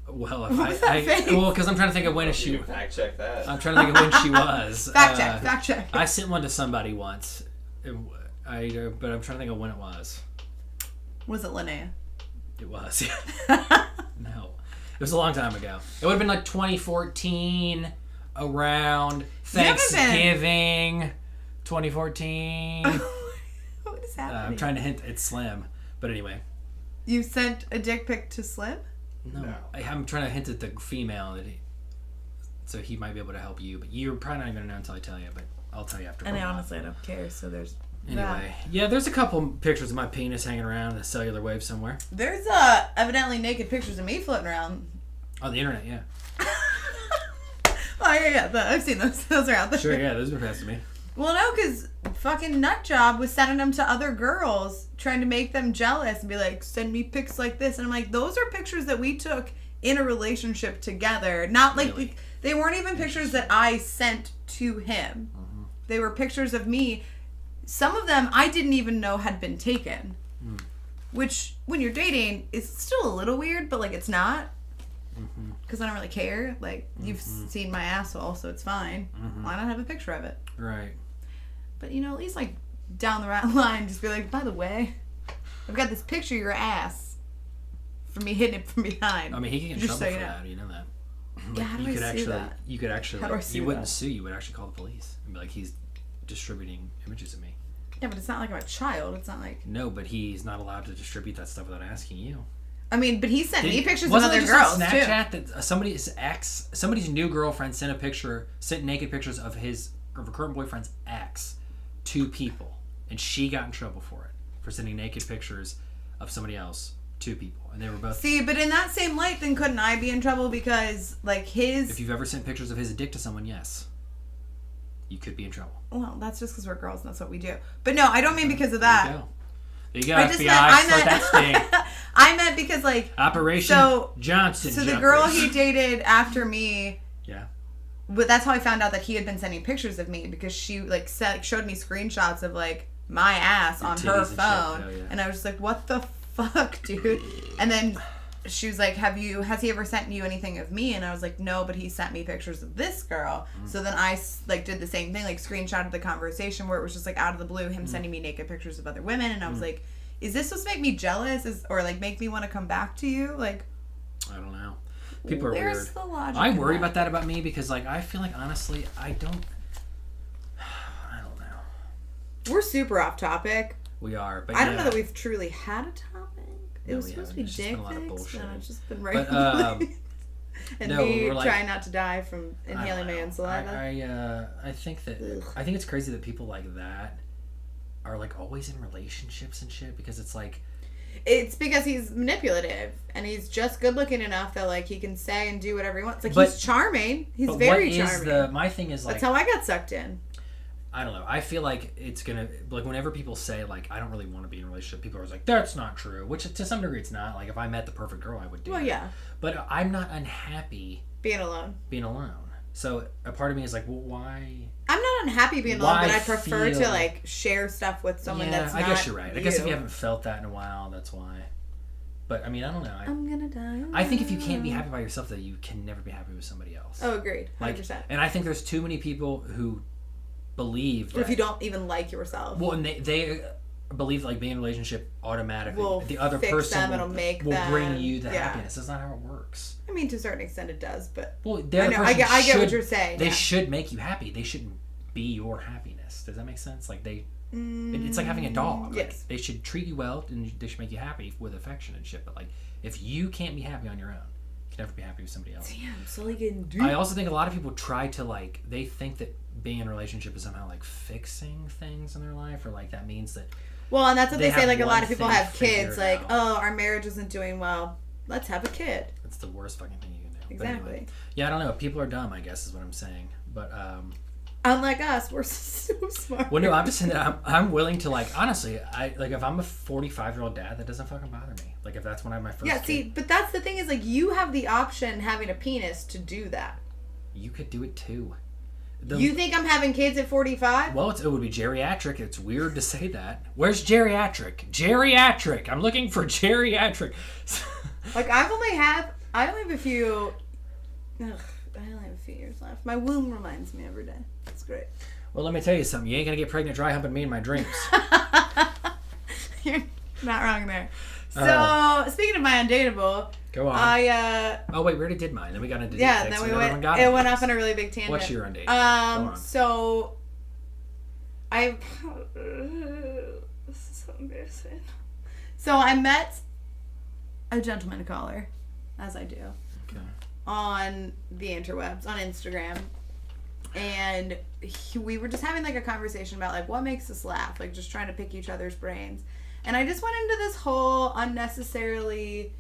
Well, What was that face? well, because I'm trying to think of when she... Fact check that. I'm trying to think of when she was. Fact check. I sent one to somebody once. But I'm trying to think of when it was. Was it Linnea? It was. No. It was a long time ago. It would have been like 2014, around Thanksgiving, 2014. What is happening? I'm trying to hint it's Slim. But anyway. You sent a dick pic to Slim? No. I'm trying to hint at the female so he might be able to help you. But you're probably not even going to know until I tell you. But I'll tell you after. And honestly, I don't care. So there's Anyway. Yeah, there's a couple pictures of my penis hanging around in a cellular wave somewhere. There's evidently naked pictures of me floating around. On the internet, yeah. Oh, yeah. I've seen those. Those are out there. Sure, yeah, those were passed to me. Well, no, because fucking Nutjob was sending them to other girls, trying to make them jealous and be like, send me pics like this. And I'm like, those are pictures that we took in a relationship together. Not like, Really? they weren't even pictures that I sent to him. Mm-hmm. They were pictures of me. Some of them I didn't even know had been taken. Which, when you're dating, is still a little weird, but like it's not. Because I don't really care. Like, you've seen my asshole, so it's fine. Why not have a picture of it? Right. But, you know, at least, like, down the line, just be like, by the way, I've got this picture of your ass from me hitting it from behind. I mean, he can get in trouble for that. You know that. Yeah, how do I sue that? You could actually. How do I sue you wouldn't that? sue. You would actually call the police and be like, he's distributing images of me. Yeah, but it's not like I'm a child. It's not like. No, but he's not allowed to distribute that stuff without asking you. I mean, but he sent me pictures of wasn't other it just girls on too. Snapchat that somebody's new girlfriend sent naked pictures of her current boyfriend's ex to people, and she got in trouble for sending naked pictures of somebody else to people, and they were both. See, but in that same light, then couldn't I be in trouble because like his? If you've ever sent pictures of his dick to someone, yes, you could be in trouble. Well, that's just because we're girls and that's what we do. But no, I don't mean because of that. There you go. I FBI, start that sting. I meant because like Operation Johnson. So the girl he dated after me. Yeah. But that's how I found out that he had been sending pictures of me because she like showed me screenshots of like my ass on her phone, and I was just like, "What the fuck, dude?" And then she was like, has he ever sent you anything of me? And I was like, no, but he sent me pictures of this girl. So then I like did the same thing, like screenshotted the conversation where it was just like out of the blue him sending me naked pictures of other women, and I was like, is this supposed to make me jealous or like make me want to come back to you? Like, I don't know. People are where's weird. The logic I worry about that about me because like I feel like honestly I don't know. We're super off topic. We are, but I don't know that we've truly had a topic. It was supposed to be dick pics, and it's just been regular. And me trying not to die from inhaling my own saliva. I think it's crazy that people like that are like always in relationships and shit because it's like. It's because he's manipulative and he's just good looking enough that like he can say and do whatever he wants. Like he's charming. He's very charming. My thing is like that's how I got sucked in. I don't know. I feel like it's gonna like whenever people say like I don't really want to be in a relationship, people are always like that's not true. Which to some degree it's not. Like if I met the perfect girl, I would do. Well, yeah. But I'm not unhappy being alone. So a part of me is like, well, why? I'm not unhappy being alone, but I prefer to like share stuff with someone that's not. I guess you're right. I guess if you haven't felt that in a while, that's why. But I mean, I don't know. I'm gonna die. I think if you can't be happy by yourself, that you can never be happy with somebody else. Oh, agreed. 100%. Like, and I think there's too many people who believe that if you don't even like yourself. Well, and they believe like being in a relationship automatically will the other person will bring you the yeah. happiness. That's not how it works. I mean, to a certain extent it does, but well, I get what you're saying. They should make you happy. They shouldn't be your happiness. Does that make sense? Like it's like having a dog. Yes. Like, they should treat you well and they should make you happy with affection and shit. But like if you can't be happy on your own, you can never be happy with somebody else. Damn, Sully getting deep. I also think a lot of people try to like they think that being in a relationship is somehow like fixing things in their life or like that means that. Well, and that's what they say. Like a lot of people have kids. Like, oh, our marriage isn't doing well. Let's have a kid. It's the worst fucking thing you can do. Exactly. Anyway, yeah, I don't know. People are dumb, I guess, is what I'm saying. But unlike us, we're so smart. Well, no, I'm just saying that I'm willing to like honestly. I like if I'm a 45-year-old dad, that doesn't fucking bother me. Like if that's when I have my first. Yeah, see, but that's the thing is like you have the option having a penis to do that. You could do it too. You think I'm having kids at 45? Well, it would be geriatric. It's weird to say that. Where's geriatric? Geriatric. I'm looking for geriatric. Like I only have a few. I only have a few years left. My womb reminds me every day. It's great. Well, let me tell you something. You ain't gonna get pregnant dry humping me in my dreams. You're not wrong there. So speaking of my Undateable. Go on. Oh wait, we already did mine. Then we got into then we went. It went off on a really big tangent. What's your Undateable? So this is so embarrassing. So I met a gentleman caller, as I do, on the interwebs, on Instagram, and we were just having like a conversation about like what makes us laugh, like just trying to pick each other's brains, and I just went into this whole unnecessarily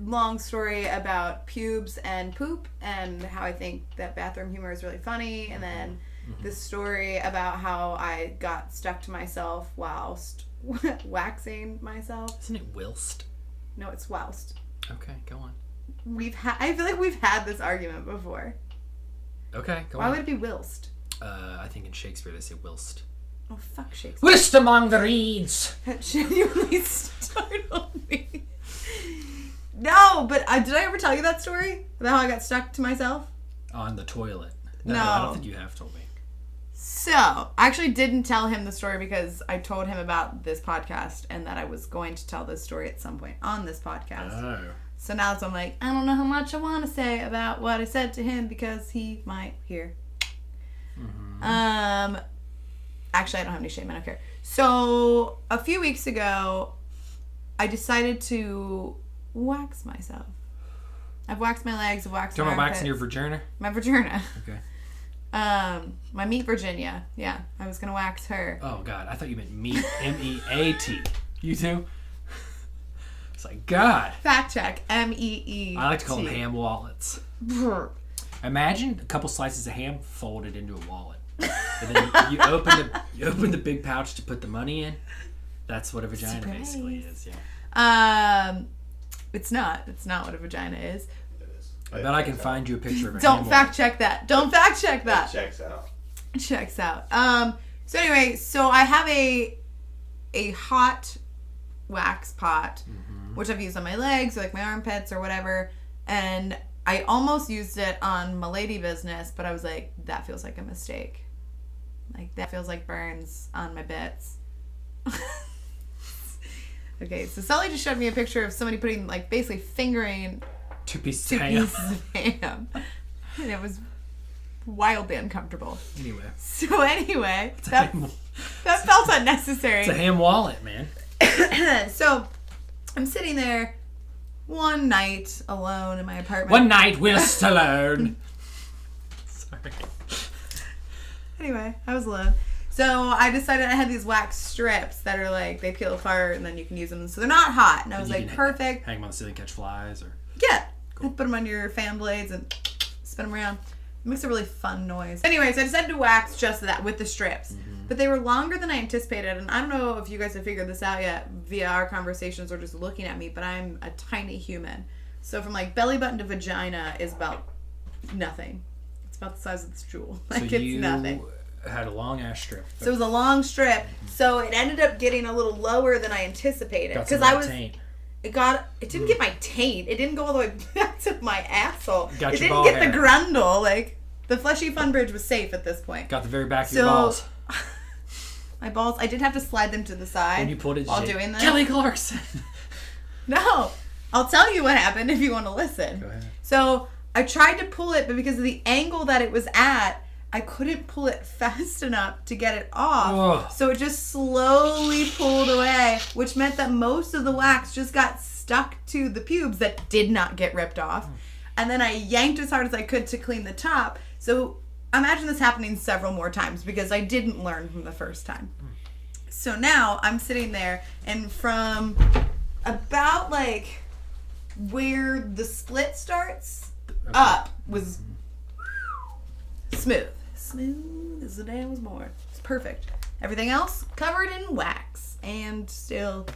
long story about pubes and poop and how I think that bathroom humor is really funny, and then this story about how I got stuck to myself whilst waxing myself. Isn't it whilst? No, it's whilst. Okay, go on. I feel like we've had this argument before. Okay, go on. Why would it be whilst? I think in Shakespeare they say whilst. Oh, fuck Shakespeare. Whilst among the reeds! That genuinely startled me. No, but did I ever tell you that story? About how I got stuck to myself? On the toilet. No, I don't think you have told me. So, I actually didn't tell him the story because I told him about this podcast and that I was going to tell this story at some point on this podcast. Oh. So now I'm like, I don't know how much I want to say about what I said to him because he might hear. Mm-hmm. Actually, I don't have any shame. I don't care. So, a few weeks ago, I decided to wax myself. I've waxed my legs, I've waxed my armpits. Waxing your vagina? My vagina. Okay. My meat Virginia. Yeah, I was gonna wax her. Oh God, I thought you meant meat. M-E-A-T. You too? It's like God. Fact check. M-E-E-T. I like to call them ham wallets. Imagine a couple slices of ham folded into a wallet, and then you open the big pouch to put the money in. That's what a vagina basically is. Yeah. It's not. It's not what a vagina is. I bet I can find you a picture of a Don't ham fact check that. Don't fact check that. It checks out. Checks out. So anyway, so I have a hot wax pot, which I've used on my legs or like my armpits or whatever, and I almost used it on my lady business, but I was like, that feels like a mistake. Like that feels like burns on my bits. Okay, so Sully just showed me a picture of somebody putting like basically fingering two pieces of ham. And it was wildly uncomfortable. Anyway. So anyway, that felt unnecessary. It's a ham wallet, man. So I'm sitting there one night alone in my apartment. One night whilst alone. Sorry. Anyway, I was alone. So I decided I had these wax strips that are like, they peel apart and then you can use them. So they're not hot. And I was like, perfect. Hang them on the ceiling, catch flies or... Yeah. Cool. Put them on your fan blades and spin them around. It makes a really fun noise. Anyways, I decided to wax just that with the strips. Mm-hmm. But they were longer than I anticipated. And I don't know if you guys have figured this out yet via our conversations or just looking at me, but I'm a tiny human. So from like belly button to vagina is about nothing. It's about the size of this jewel. Like so it's nothing. Had a long ass strip. So it was a long strip. So it ended up getting a little lower than I anticipated. Because I was... Taint. It didn't get my taint. It didn't go all the way back to my asshole. Got it your didn't ball get hair. the grundle. Like, the fleshy fun bridge was safe at this point. Got the very back of your balls. My balls, I did have to slide them to the side when you pulled it, while doing this. Kelly Clarkson. No. I'll tell you what happened if you want to listen. Go ahead. So, I tried to pull it, but because of the angle that it was at, I couldn't pull it fast enough to get it off. Ugh. So it just slowly pulled away, which meant that most of the wax just got stuck to the pubes that did not get ripped off. And then I yanked as hard as I could to clean the top. So imagine this happening several more times because I didn't learn from the first time. So now I'm sitting there and from about like where the split starts up was smooth. Smooth as the day I was born. It's perfect. Everything else covered in wax and still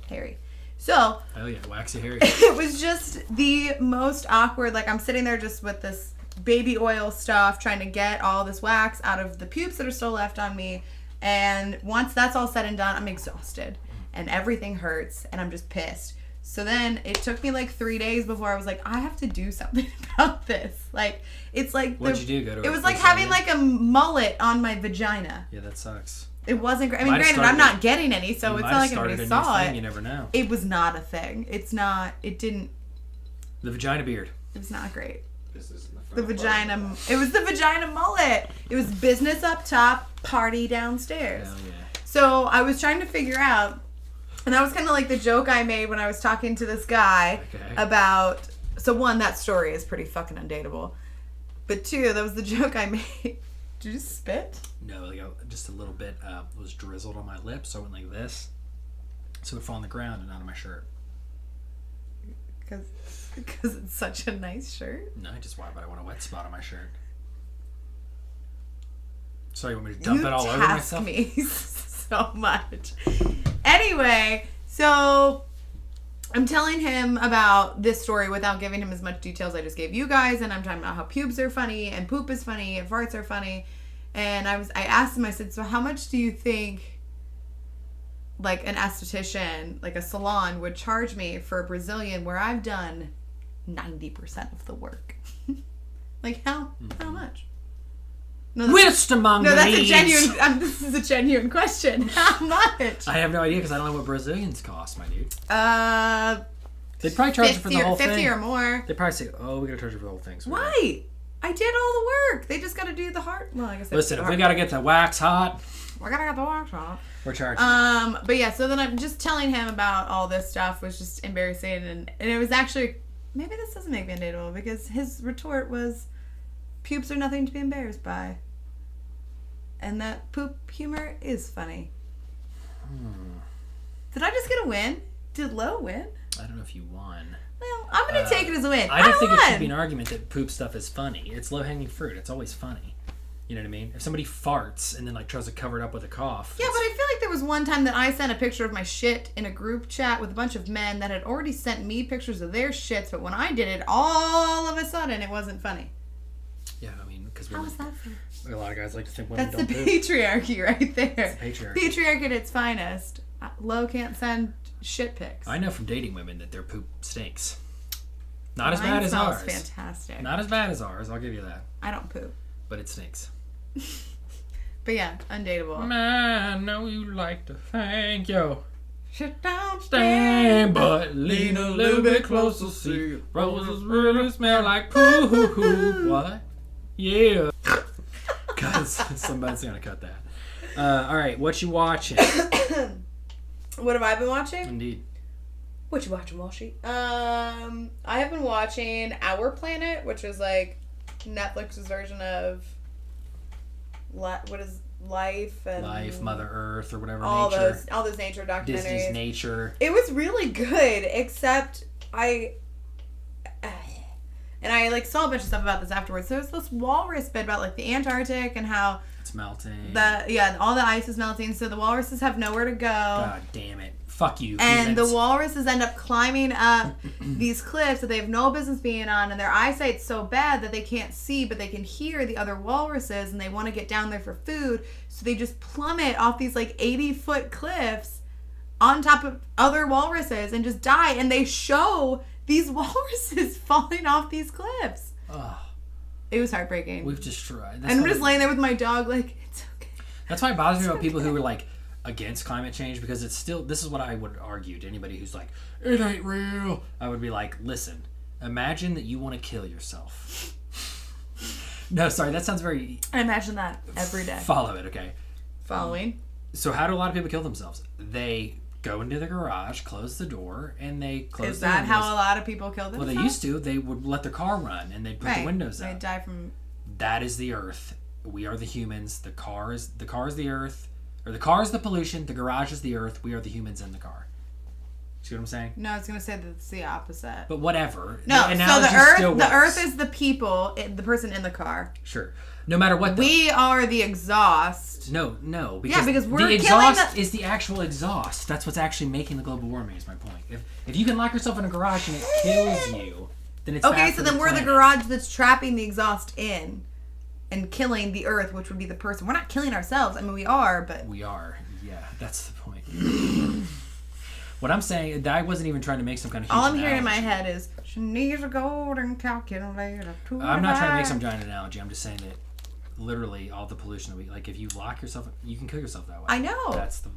hairy. So, hell yeah, waxy hairy. It was just the most awkward. Like I'm sitting there just with this baby oil stuff, trying to get all this wax out of the pubes that are still left on me. And once that's all said and done, I'm exhausted and everything hurts and I'm just pissed. So then it took me like 3 days before I was like, I have to do something about this. Like, it's like... What'd you do? Go to it was like having like a mullet on my vagina. Yeah, that sucks. It wasn't great. I mean, granted, I'm not getting any, so it's not like anybody saw it. You never know. It was not a thing. It's not... It didn't... The vagina beard. It was not great. This is The vagina... It was the vagina mullet. It was business up top, party downstairs. Hell yeah. So I was trying to figure out... And that was kind of like the joke I made when I was talking to this guy about... So one, that story is pretty fucking undateable. But two, that was the joke I made. Did you just spit? No, like just a little bit was drizzled on my lips, so I went like this. So it would fall on the ground and not on my shirt. Because it's such a nice shirt? No, just why would I want a wet spot on my shirt? So you want me to dump it all over myself? You task me so much. Anyway, so I'm telling him about this story without giving him as much details I just gave you guys, and I'm talking about how pubes are funny and poop is funny and farts are funny. And I asked him, I said, so how much do you think like an esthetician, like a salon would charge me for a Brazilian where I've done 90% of the work? Like how much? No, Which among the that's needs? a genuine. This is a genuine question. How much? I have no idea because I don't know what Brazilians cost, my dude. They'd probably charge 50 you for the whole 50 thing. or more. They'd probably say, "Oh, we gotta charge you for the whole thing." So why? I did all the work. They just gotta do the hard. Well, I guess. Listen, if we gotta get the wax hot, we're gonna get the wax hot. We're charging. But yeah, so then I'm just telling him about all this stuff was just embarrassing, and it was actually maybe this doesn't make me undateable because his retort was, "Pubes are nothing to be embarrassed by," and that poop humor is funny. Did I just get a win? Did Lo win? I don't know if you won. Well, I'm gonna take it as a win. I don't think it should be an argument that poop stuff is funny. It's low-hanging fruit. It's always funny. You know what I mean? If somebody farts and then like tries to cover it up with a cough. Yeah, but I feel like there was one time that I sent a picture of my shit in a group chat with a bunch of men that had already sent me pictures of their shits, but when I did it, all of a sudden it wasn't funny. Yeah, I mean, because how was that fair? A lot of guys like to think women That's don't the poop. patriarchy right there. That's the patriarchy. Patriarchy at its finest. Lo can't send shit pics. I know from dating women that their poop stinks. Not as Mine bad as smells ours. Fantastic. Not as bad as ours, I'll give you that. I don't poop. But it stinks. But yeah, undateable. Man, I know you like to thank you. Shit down, Stand, but lean a little bit closer. See, roses really smell like poo. What? Yeah. Because somebody's gonna cut that. All right, what you watching? What have I been watching? Indeed. What you watching, Walshy? I have been watching Our Planet, which is like Netflix's version of what is Life and Life, Mother Earth, or whatever. All nature. those nature documentaries. Disney's Nature. It was really good, except I like saw a bunch of stuff about this afterwards. So there's this walrus bit about like the Antarctic and how it's melting. All the ice is melting, so the walruses have nowhere to go. God damn it. Fuck you. And humans. the walruses end up climbing up these cliffs that they have no business being on, and their eyesight's so bad that they can't see, but they can hear the other walruses, and they want to get down there for food, so they just plummet off these like 80-foot cliffs on top of other walruses and just die, and they show these walruses falling off these cliffs. Ugh. It was heartbreaking. We've destroyed. And I'm just laying there with my dog like, it's okay. That's why it bothers me about people who are like against climate change, because it's still, this is what I would argue to anybody who's like, it ain't real. I would be like, listen, imagine that you want to kill yourself. No, sorry, that sounds very... I imagine that every day. Follow it, okay. Following. So how do a lot of people kill themselves? They go into the garage, close the door, and they close the windows. Is that how a lot of people kill themselves? Well, they used to. They would let their car run, and they'd put the windows up. They'd die from... That is the Earth. We are the humans. The car is the Earth. Or the car is the pollution. The garage is the Earth. We are the humans in the car. See what I'm saying? No, I was going to say that it's the opposite. But whatever. No, so the Earth is the people, the person in the car. Sure. No matter what. We are the exhaust. No. Because we're the exhaust is the actual exhaust. That's what's actually making the global warming. Is my point. If you can lock yourself in a garage and it kills you, then it's okay. bad So for then we're the garage that's trapping the exhaust in, and killing the Earth, which would be the person. We're not killing ourselves. I mean, we are, but we are. Yeah, that's the point. What I'm saying, I wasn't even trying to make some kind of huge all I'm hearing in my analogy. head is she needs a golden calculator. I'm not trying to make some giant analogy. I'm just saying that literally all the pollution that we like. If you lock yourself, you can kill yourself that way. I know. That's the.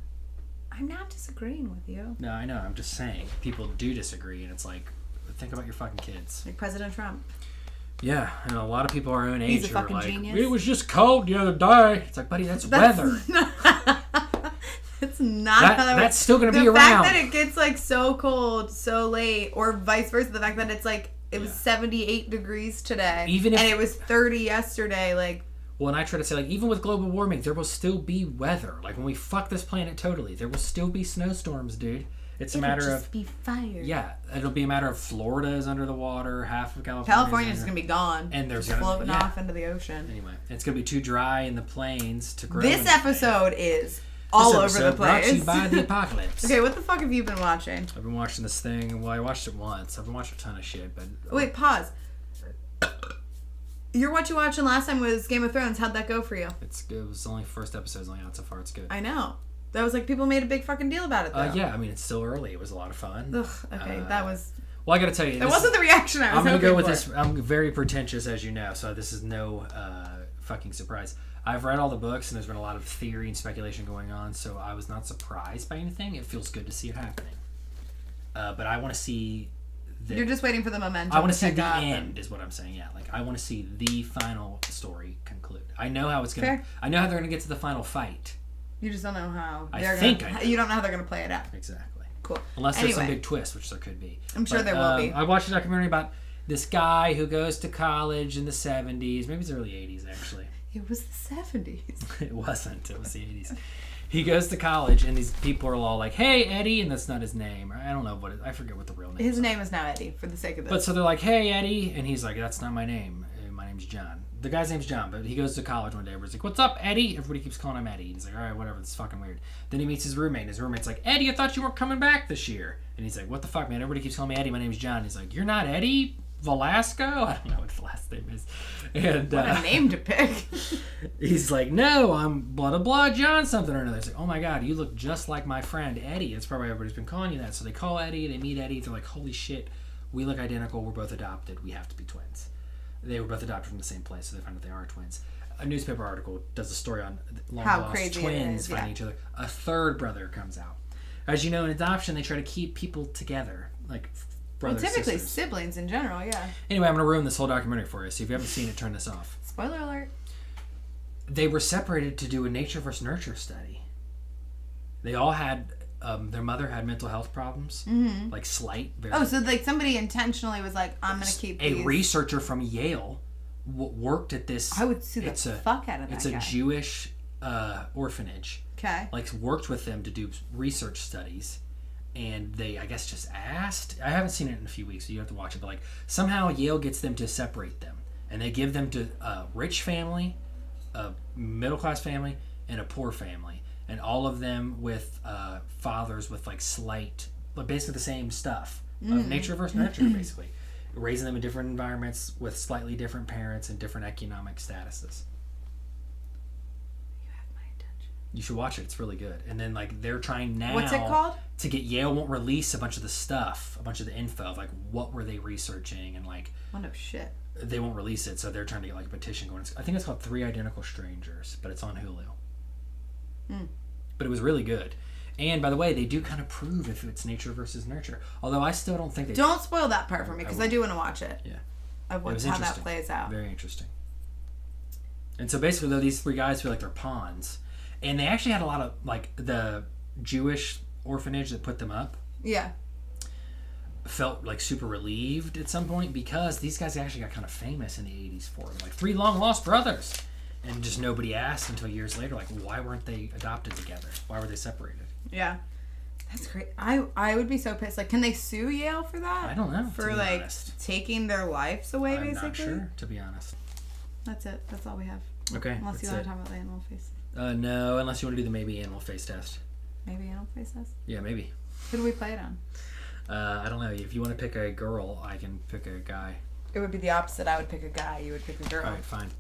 I'm not disagreeing with you. No, I know. I'm just saying people do disagree, and it's like, think about your fucking kids. Like President Trump. Yeah, and a lot of people our own age He's a are fucking like, genius. it was just cold the other day. It's like, buddy, that's weather. It's not how that's still going to be around. The around. fact that it gets like so cold so late, or vice versa, the fact that it's like it was 78 degrees today, Even if, and it was 30 yesterday, like. Well, and I try to say, like, even with global warming, there will still be weather. Like, when we fuck this planet totally, there will still be snowstorms, dude. It's a matter of... be fire. Yeah, it'll be a matter of Florida is under the water, half of California's going to be gone. And there's just floating off into the ocean. Anyway, it's going to be too dry in the plains to grow. This episode is all over the place. Brought to you by the apocalypse. Okay, what the fuck have you been watching? I've been watching this thing. Well, I watched it once. I've been watching a ton of shit, but... Wait, pause. What you watching last time was Game of Thrones. How'd that go for you? It was only first episode's only out so far. It's good. I know. That was like people made a big fucking deal about it though. Yeah, I mean it's still early. It was a lot of fun. Ugh, okay, that was. Well, I got to tell you, that wasn't the reaction I was. I'm gonna go with for. this. I'm very pretentious, as you know, so this is no fucking surprised. I've read all the books, and there's been a lot of theory and speculation going on, so I was not surprised by anything. It feels good to see it happening. But I want to see... You're just waiting for the momentum. I want to see the end, is what I'm saying. Yeah, like I want to see the final story conclude. I know how it's gonna. I know how they're gonna get to the final fight. You just don't know how. I You don't know how they're gonna play it out. Exactly. Cool. Unless there's some big twist, which there could be. I'm sure there will be. I watched a documentary about this guy who goes to college in the 70s, maybe it's early 80s actually. It was the 70s. It wasn't. It was the 80s. He goes to college, and these people are all like, "Hey, Eddie," and that's not his name. I don't know I forget what the real name is. His name is now Eddie, for the sake of this. But so they're like, "Hey, Eddie," and he's like, "That's not my name. My name's John." The guy's name's John, but he goes to college one day where he's like, "What's up, Eddie?" Everybody keeps calling him Eddie. He's like, "All right, whatever. This is fucking weird." Then he meets his roommate, and his roommate's like, "Eddie, I thought you weren't coming back this year." And he's like, "What the fuck, man? Everybody keeps calling me Eddie. My name's John." He's like, "You're not Eddie Velasco?" I don't know what his last name is. And what a name to pick. He's like, "No, I'm blah blah blah John something or another." He's like, "Oh my god, you look just like my friend Eddie." That's probably everybody's been calling you that. So they call Eddie, they meet Eddie, they're like, "Holy shit, we look identical, we're both adopted, we have to be twins." They were both adopted from the same place, so they find out they are twins. A newspaper article does a story on long lost twins finding each other. A third brother comes out. As you know, in adoption, they try to keep people together, like brothers, typically sisters. Siblings in general, yeah. Anyway, I'm going to ruin this whole documentary for you, so if you haven't seen it, turn this off. Spoiler alert. They were separated to do a nature versus nurture study. They all had, their mother had mental health problems, like slight. So like somebody intentionally was like, "I'm going to keep a these." researcher from Yale worked at this. I would sue the fuck out of that It's a Jewish orphanage. Okay. Like worked with them to do research studies. And they, I guess, just asked. I haven't seen it in a few weeks, so you have to watch it. But like somehow Yale gets them to separate them, and they give them to a rich family, a middle class family, and a poor family, and all of them with fathers with like slight, but basically the same stuff of nature versus nurture, basically raising them in different environments with slightly different parents and different economic statuses. You should watch it. It's really good. And then, like, they're trying now... What's it called? To get... Yale won't release a bunch of the stuff, a bunch of the info of, like, what were they researching and, like... Oh, no shit. They won't release it, so they're trying to get, like, a petition going. I think it's called 3 Identical Strangers, but it's on Hulu. But it was really good. And, by the way, they do kind of prove if it's nature versus nurture. Although I still don't think they... Don't spoil that part for me, because I do want to watch it. Yeah. I want how that plays out. Very interesting. And so, basically, though, these 3 guys feel like they're pawns. And they actually had a lot of, like, the Jewish orphanage that put them up. Yeah. Felt, like, super relieved at some point because these guys actually got kind of famous in the 80s for them. Like, 3 long-lost brothers. And just nobody asked until years later, like, why weren't they adopted together? Why were they separated? Yeah. That's great. I would be so pissed. Like, can they sue Yale for that? I don't know. For, like, taking their lives away, basically? I'm not sure, to be honest. That's it. That's all we have. Okay. Unless you want to talk about the animal face. No, unless you want to do the maybe animal face test. Maybe animal face test? Yeah, maybe. Who do we play it on? I don't know. If you want to pick a girl, I can pick a guy. It would be the opposite. I would pick a guy. You would pick a girl. All right, fine.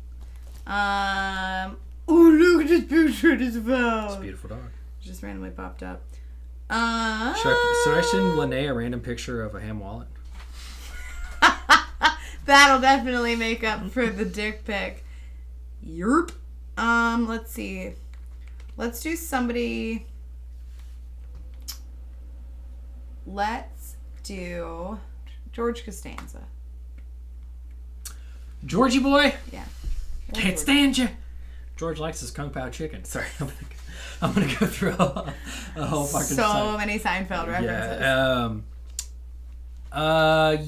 Oh, look at this picture. It is about. It's a beautiful dog. Just randomly popped up. Should I send Lene a random picture of a ham wallet? That'll definitely make up for the dick pic. Yerp. Let's see. Let's do somebody. Let's do George Costanza. Georgie boy? Yeah. Can't stand you. George likes his Kung Pao chicken. Sorry, I'm gonna go through a whole fucking many Seinfeld references.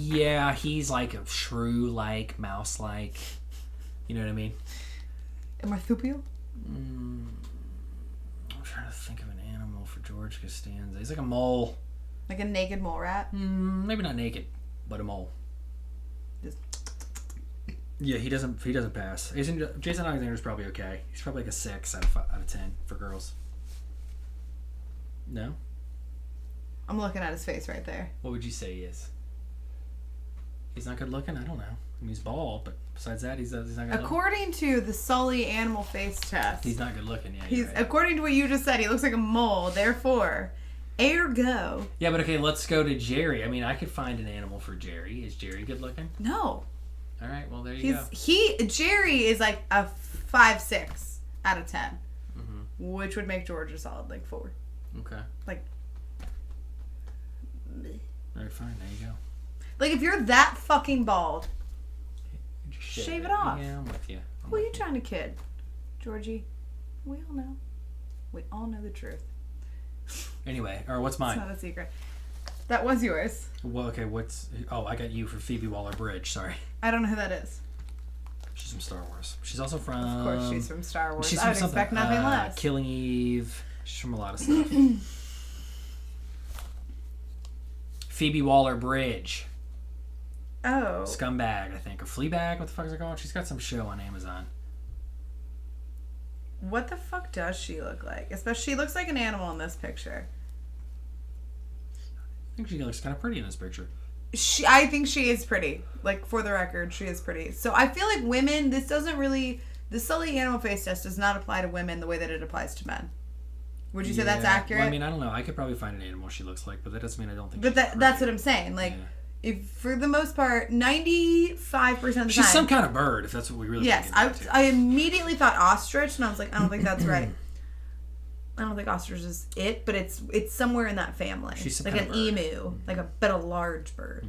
Yeah, he's like a shrew-like, mouse-like. You know what I mean? A marsupial? I'm trying to think of an animal for George Costanza. He's like a mole. Like a naked mole rat? Maybe not naked, but a mole. Yeah, he doesn't pass. Jason Alexander's probably okay. He's probably like a 6 out of 10 for girls. No? I'm looking at his face right there. What would you say he is? He's not good looking? I don't know. I mean, he's bald, but besides that, he's not good looking. According to the Sully animal face test, he's not good looking. Yeah, right. According to what you just said, he looks like a mole. Therefore, ergo. Yeah, but okay, let's go to Jerry. I mean, I could find an animal for Jerry. Is Jerry good looking? No. All right, well, there you go. Jerry is like a 5-6 out of 10, which would make George a solid like 4. Okay. Like. All right, fine. There you go. Like, if you're that fucking bald, shave it off. Yeah, I'm with you. Who are you trying to kid? Georgie, we all know. We all know the truth. Anyway, or what's mine? It's not a secret. That was yours. Well, okay, I got you for Phoebe Waller-Bridge, sorry. I don't know who that is. She's from Star Wars. She's also from... Of course she's from Star Wars. She's I from would expect nothing less. Killing Eve. She's from a lot of stuff. Phoebe Waller-Bridge. Oh. Scumbag, I think. Or Fleabag? What the fuck is it called? She's got some show on Amazon. What the fuck does she look like? Especially, she looks like an animal in this picture. I think she looks kind of pretty in this picture. I think she is pretty. Like, for the record, she is pretty. So I feel like women, the Sully animal face test does not apply to women the way that it applies to men. Would you say that's accurate? Well, I mean, I don't know. I could probably find an animal she looks like, but that doesn't mean I don't think But that's what I'm saying. Like, if for the most part, 95% of the time. She's some kind of bird, if that's what we really Yes, I immediately thought ostrich, and I was like, I don't think that's right. I don't think ostrich is it, but it's somewhere in that family. She's some like kind an of bird. emu, but a large bird.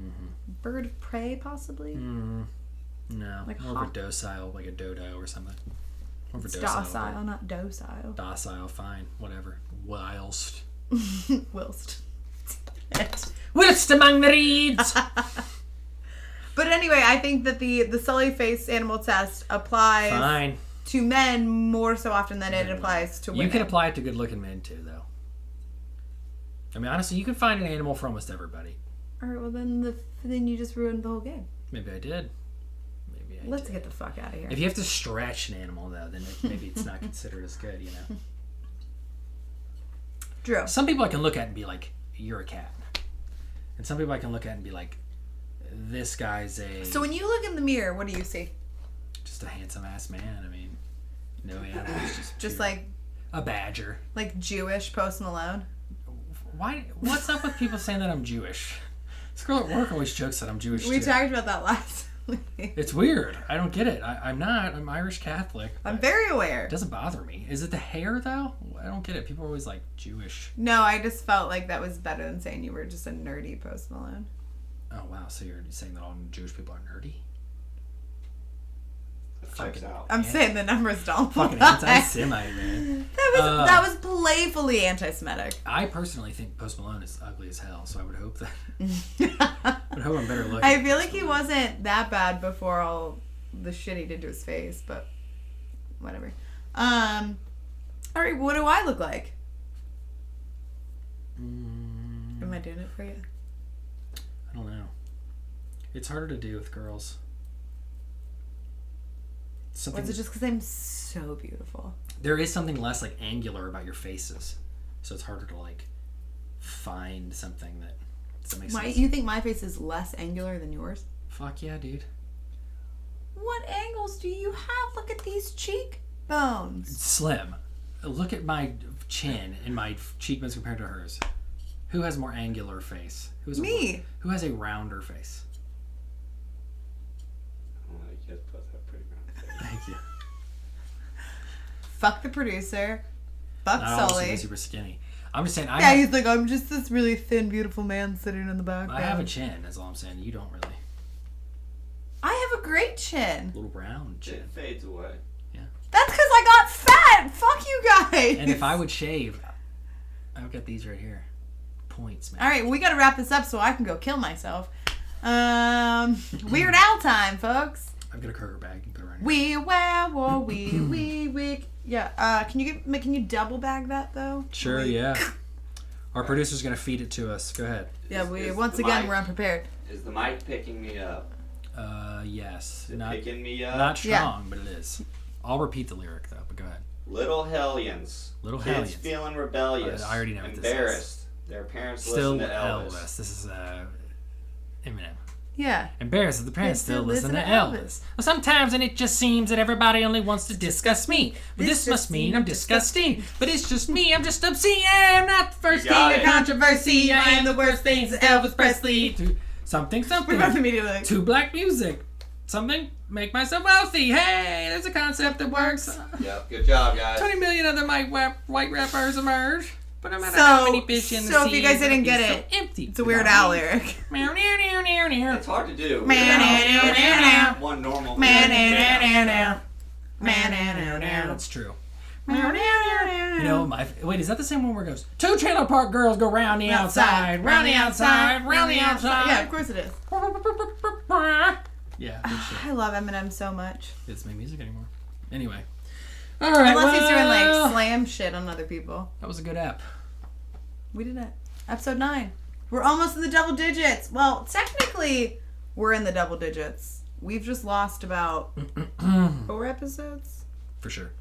Bird of prey, possibly. No, like more of a docile, like a dodo or something. More of a docile, not docile. Docile, fine, whatever. Whilst. Whilst among the reeds. But anyway, I think that the Sully face animal test applies to men more so often than it applies to women. You can apply it to good-looking men too, though. I mean, honestly, you can find an animal for almost everybody. All right, well then you just ruined the whole game. Maybe I did. Let's get the fuck out of here. If you have to stretch an animal, though, then maybe it's not considered as good, you know? Drew. Some people I can look at and be like, you're a cat. And some people I can look at and be like, this guy's a... So when you look in the mirror, what do you see? Just a handsome-ass man. I mean, no animal. Just like... A badger. Like Jewish Post Malone? Why? What's up with people saying that I'm Jewish? This girl at work always jokes that I'm Jewish, We too. talked about that last week. It's weird. I don't get it. I'm not. I'm Irish Catholic. I'm very aware. It doesn't bother me. Is it the hair, though? I don't get it. People are always like, Jewish. No, I just felt like that was better than saying you were just a nerdy Post Malone. Oh, wow. So you're saying that all Jewish people are nerdy? Checks out. I'm saying the numbers don't. Fucking anti-Semite, man. That was playfully anti-Semitic. I personally think Post Malone is ugly as hell, so I would hope that... I would hope I'm better looking. I feel like he wasn't that bad before all the shit he did to his face, but whatever. Alright, what do I look like? Am I doing it for you? I don't know. It's harder to do with girls. Or is it just because I'm so beautiful? There is something less like angular about your faces, so it's harder to like find something that. Does that make sense? You think my face is less angular than yours? Fuck yeah, dude. What angles do you have? Look at these cheekbones. It's slim. Look at my chin and my cheekbones compared to hers. Who has more angular face? Me. Who has a rounder face? You guys both have pretty round face. Thank you. Fuck the producer. Fuck Not Sully. super skinny. I'm just saying. He's like, I'm just this really thin, beautiful man sitting in the background. I have a chin. That's all I'm saying. You don't really. I have a great chin. Little round chin. It fades away. Yeah. That's because I got fat. Fuck you guys. And if I would shave, I would get these right here. Points, man. All right, we got to wrap this up so I can go kill myself. Weird Al time, folks. I've got a Kroger bag. You can put it right here. We wear war, we. Yeah. Can you double bag that though? Sure. Yeah. Our producer's gonna feed it to us. Go ahead. Yeah. We're unprepared. Is the mic picking me up? Yes. Is it picking me up? Not strong, but it is. I'll repeat the lyric though. But go ahead. Little hellions. Little Kids hellions. feeling rebellious. I already know what this is. Embarrassed. Their parents Still listen to Elvis. This is Eminem. Yeah. Embarrassed that the parents Still still listen to Elvis. Elvis. Well, sometimes and it just seems that everybody only wants to discuss me. But this must mean I'm disgusting. But it's just me, I'm just obscene. I'm not the first You got thing of it. controversy. I am the worst things Elvis Presley. Something. We both immediately like, To black music. something, make myself wealthy. Hey, there's a concept that works. Yep, good job, guys. 20 million other white rappers emerge. But no matter how many fish in the sea, so if you guys didn't get it, so empty. It's a Weird Al lyric. It's hard to do. One normal. That's true. You know, wait, is that the same one where it goes, 2 trailer park girls go round the outside, round the outside, round the outside? Yeah, of course it is. Yeah, good shit. I love Eminem so much. He doesn't make music anymore. Anyway. Alright, Unless he's doing like slam shit on other people. That was a good app. We did it. Episode 9. We're almost in the double digits. Well, technically, we're in the double digits. We've just lost about 4 episodes. For sure.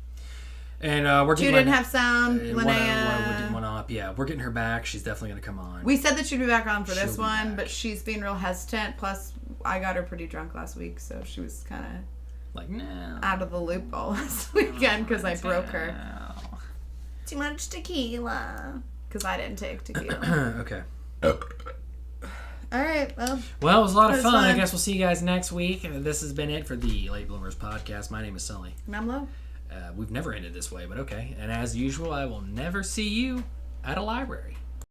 And we're getting... 2 didn't have sound. Linnea. One up. Yeah, we're getting her back. She's definitely going to come on. We said that she'd be back on for this She'll be one, back. but she's being real hesitant. Plus, I got her pretty drunk last week, so she was kind of like, no. out of the loop all last weekend because I broke her. No. Too much tequila. Because I didn't take tequila. Okay. Alright, well, it was a lot of It was fun. fun. I guess we'll see you guys next week. And this has been it for the Late Bloomers podcast. My name is Sully. and I'm low. We've never ended this way, but okay. And as usual, I will never see you at a library.